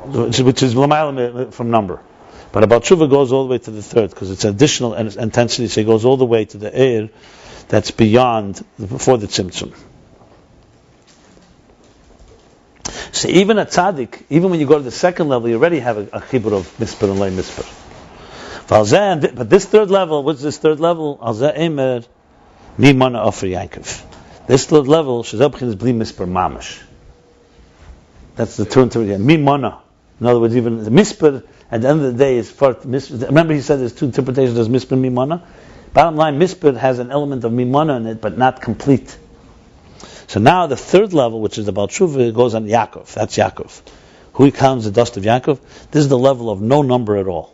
which is L'mayla from number. But about Tshuva goes all the way to the third, because it's additional intensity, so it goes all the way to the air that's beyond, before the tzimtzum. So even a tzaddik, even when you go to the second level, you already have a chibur of mispar and lay mispar. But this third level, what's this third level? Alzeh emer mi mana offer Yankov. This third level, shezabchin is bli mispar mamash. That's the term to mi mana. In other words, even the mispar at the end of the day is part mispar. Remember, he said there's two interpretations. There's mispar and mi mana. Bottom line, mispar has an element of mi mana in it, but not complete. So now the third level, which is the Baal Tshuva, goes on Yaakov. That's Yaakov. Who counts the dust of Yaakov? This is the level of no number at all.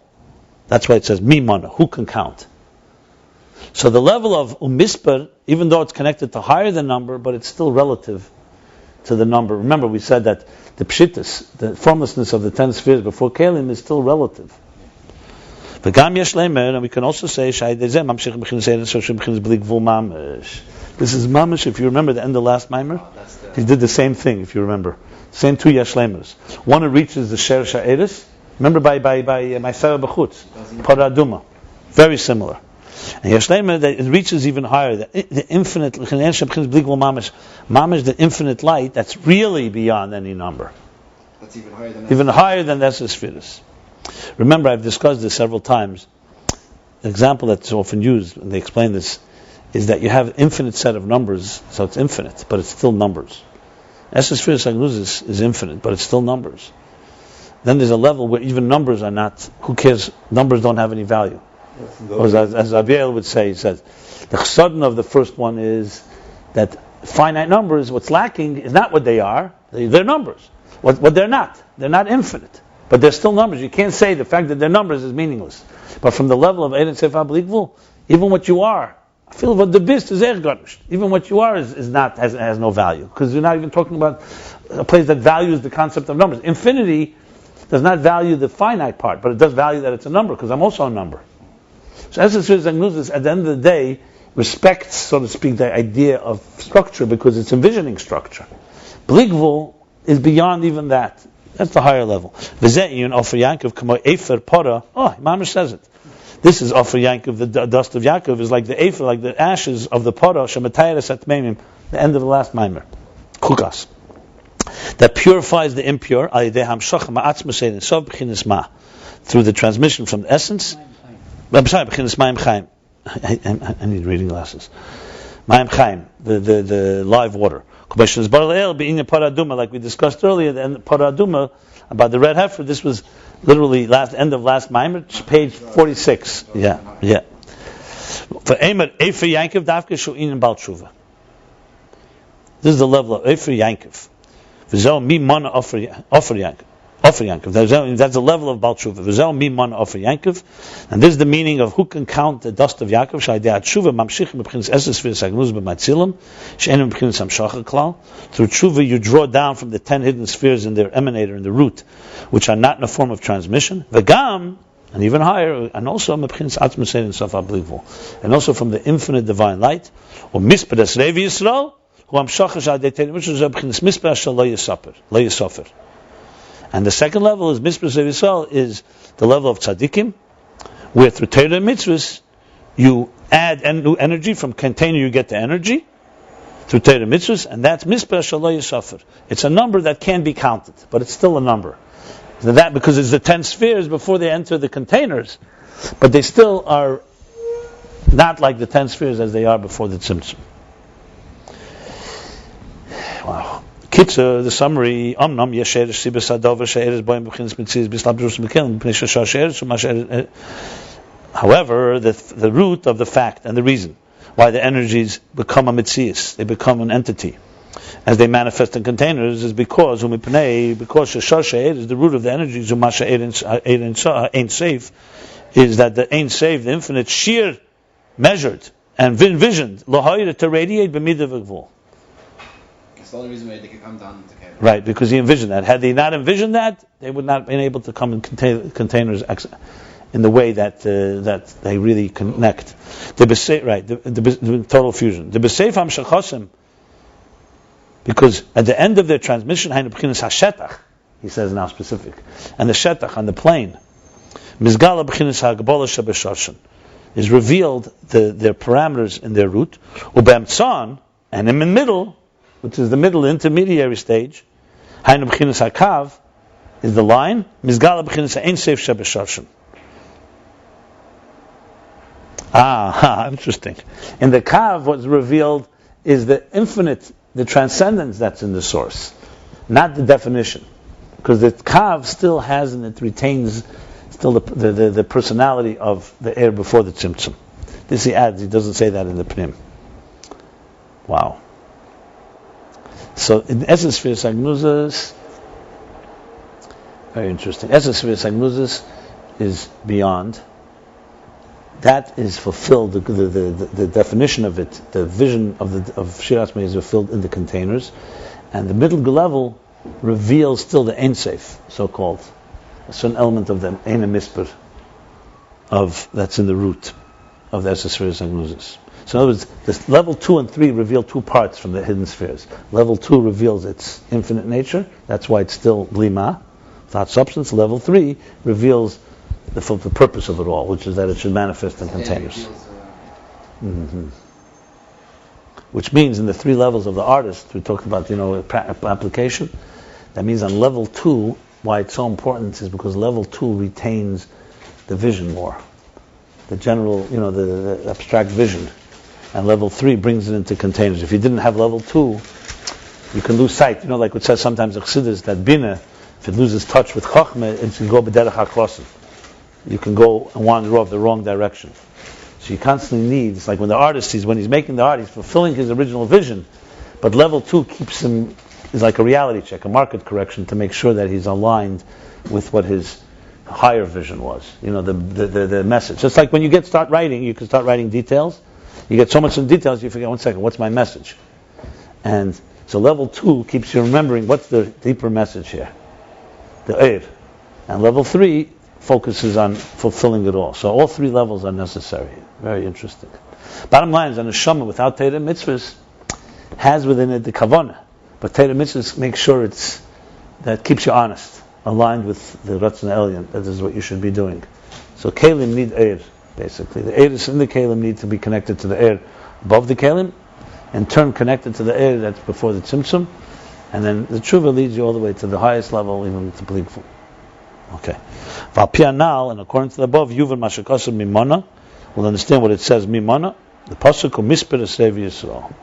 That's why it says mi mana. Who can count? So the level of umisper, even though it's connected to higher than number, but it's still relative to the number. Remember, we said that the pshitas, the formlessness of the 10 spheres before Kelim is still relative. And we can also say this is mamish. If you remember the end of last mimer, he did the same thing. If you remember, same 2 yashlemers. One it reaches the sher sha'iris. Remember by Sarah B'chutz, Paraduma, very similar. And yashlemer that it reaches even higher. The infinite mamish, the infinite light that's really beyond any number. That's even higher than even higher than the spheres. Remember, I've discussed this several times. An example that's often used when they explain this is that you have an infinite set of numbers, so it's infinite, but it's still numbers. Spheres is infinite, but it's still numbers. Then there's a level where even numbers are not, who cares, numbers don't have any value. Or as Rabbi would say, he says, the chesed of the first one is that finite numbers, what's lacking is not what they are, they're numbers. What they're not infinite. But they're still numbers. You can't say the fact that they're numbers is meaningless. But from the level of Eid and Sefer B'Likvul, even what you are, I feel what the bist is ergarnished. Even what you are is not has no value, because you're not even talking about a place that values the concept of numbers. Infinity does not value the finite part, but it does value that it's a number, because I'm also a number. So Esesir Zagnuzis, at the end of the day, respects, so to speak, the idea of structure, because it's envisioning structure. B'Likvul is beyond even that. That's the higher level. V'ze'iyun Ofer Yankov kamo Efer Pora. Oh, Mamish says it. This is Ofer Yankov, the dust of Yaakov is like the Efer, like the ashes of the Pora, Shematayres at Meimim, the end of the last Maimer. Chukas. That purifies the impure, through the transmission from the essence. I'm sorry, B'chinas Mayim Chaim. I need reading glasses. Mayim Chaim, the live water. Like we discussed earlier, the Paraduma about the red heifer. This was literally end of last Maimer, page 46. Yeah. For Eimer Efer Yankov Davke Shu'in Bal Tshuva. This is the level of Efer Yankov. V'zel mi mana Ofer Yankov. That's the level of Bal Tshuva. V'zel mi mana Ofer Yankov, and this is the meaning of who can count the dust of Yaakov. Sh'aydeat Tshuva mamshichim b'chinas eses spheres hagnuz b'matzilim she'enim b'chinas hamshacha klal. Through Tshuva you draw down from the 10 hidden spheres in their emanator, in the root, which are not in a form of transmission. V'gam, and even higher, and also b'chinas atzmus ein sof ha'blikvul, and also from the infinite divine light. Or mispedes revi Yisrael hu hamshacha sh'aydeat which is b'chinas mispedes shel lo yisofer. And the second level is Mispras Yisrael, is the level of tzaddikim, where through Torah and mitzvahs you add new energy. From container you get the energy through Torah and mitzvahs, and that's Mispras Shelo Yisofer. It's a number that can be counted, but it's still a number. So that because it's the 10 spheres before they enter the containers, but they still are not like the 10 spheres as they are before the tzimtzum. Wow. Kitzer, the summary, however, the root of the fact and the reason why the energies become a mitzias, they become an entity, as they manifest in containers, is because shashar she'er is the root of the energies, ain't safe, is that the ain't safe, the infinite, sheer, measured, and envisioned, to radiate b'midah v'gvul. That's the only reason why they could come down to Kevin. Right, because he envisioned that. Had they not envisioned that, they would not have been able to come in containers in the way that they really connect. The total fusion. The B'Seif HaMshachosim, because at the end of their transmission, he says now specific, and the Shetach, on the plane, Mizgala B'Chinas HaGabola Shebesharshan, is revealed their parameters in their root, Ubemtzon, and in the middle, which is the middle intermediary stage, Hainu B'chinas HaKav, is the line, Mizgala B'chinas HaEin Seif Shebesharshan. Interesting. In the Kav, what's revealed is the infinite, the transcendence that's in the source, not the definition. Because the Kav still has and it retains still the personality of the air before the tzimtzum. This he adds, he doesn't say that in the Pnim. Wow. So in essence, sefirot agnuzas, very interesting. Essence sefirot agnuzas is beyond. That is fulfilled. The definition of it, the vision of Shir Atzmai is fulfilled in the containers, and the middle level reveals still the Ein Sof, so-called, a certain element of the Ein Misper, of that's in the root of the Essence sefirot agnuzas. So in other words, this level 2 and 3 reveal two parts from the hidden spheres. Level 2 reveals its infinite nature. That's why it's still blima, without substance. Level 3 reveals the purpose of it all, which is that it should manifest in containers. Which means in the three levels of the artist, we talked about, application. That means on level 2, why it's so important is because level 2 retains the vision more. The general, the abstract vision. And level 3 brings it into containers. If you didn't have level 2, you can lose sight. Like it says sometimes in chesed, that bina, if it loses touch with chokhmah, it can go b'derech hakosim. You can go and wander off the wrong direction. So you constantly need, it's like when the artist, when he's making the art, he's fulfilling his original vision, but level 2 keeps him, is like a reality check, a market correction to make sure that he's aligned with what his higher vision was. The message. Just like when you start writing, you can start writing details. You get so much in details, you forget, 1 second, what's my message? And so level 2 keeps you remembering what's the deeper message here, the Eir. And level 3 focuses on fulfilling it all. So all three levels are necessary. Very interesting. Bottom line is, a neshama without Torah mitzvahs has within it the kavanah, but Torah mitzvahs make sure that keeps you honest, aligned with the Ratzon Elyon. That is what you should be doing. So kelim need Eir. Basically, the Eiris in the Kalim need to be connected to the air above the Kalim, in turn connected to the air that's before the tzimtzum, and then the tshuva leads you all the way to the highest level, even to believe. Okay. Valpianal, and according to the above, Yuvan Mashakasa Mimana, we'll understand what it says, Mimana, the pasuk Mispir Sevi Yisrael.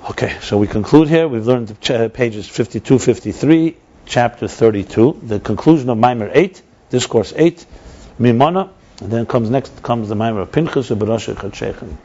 Okay, so we conclude here. We've learned pages 52, 53, chapter 32, the conclusion of Maimer 8, Discourse 8, Mimana, and then next comes the Maimer of Pinchas, Uberashach Chad Shechem.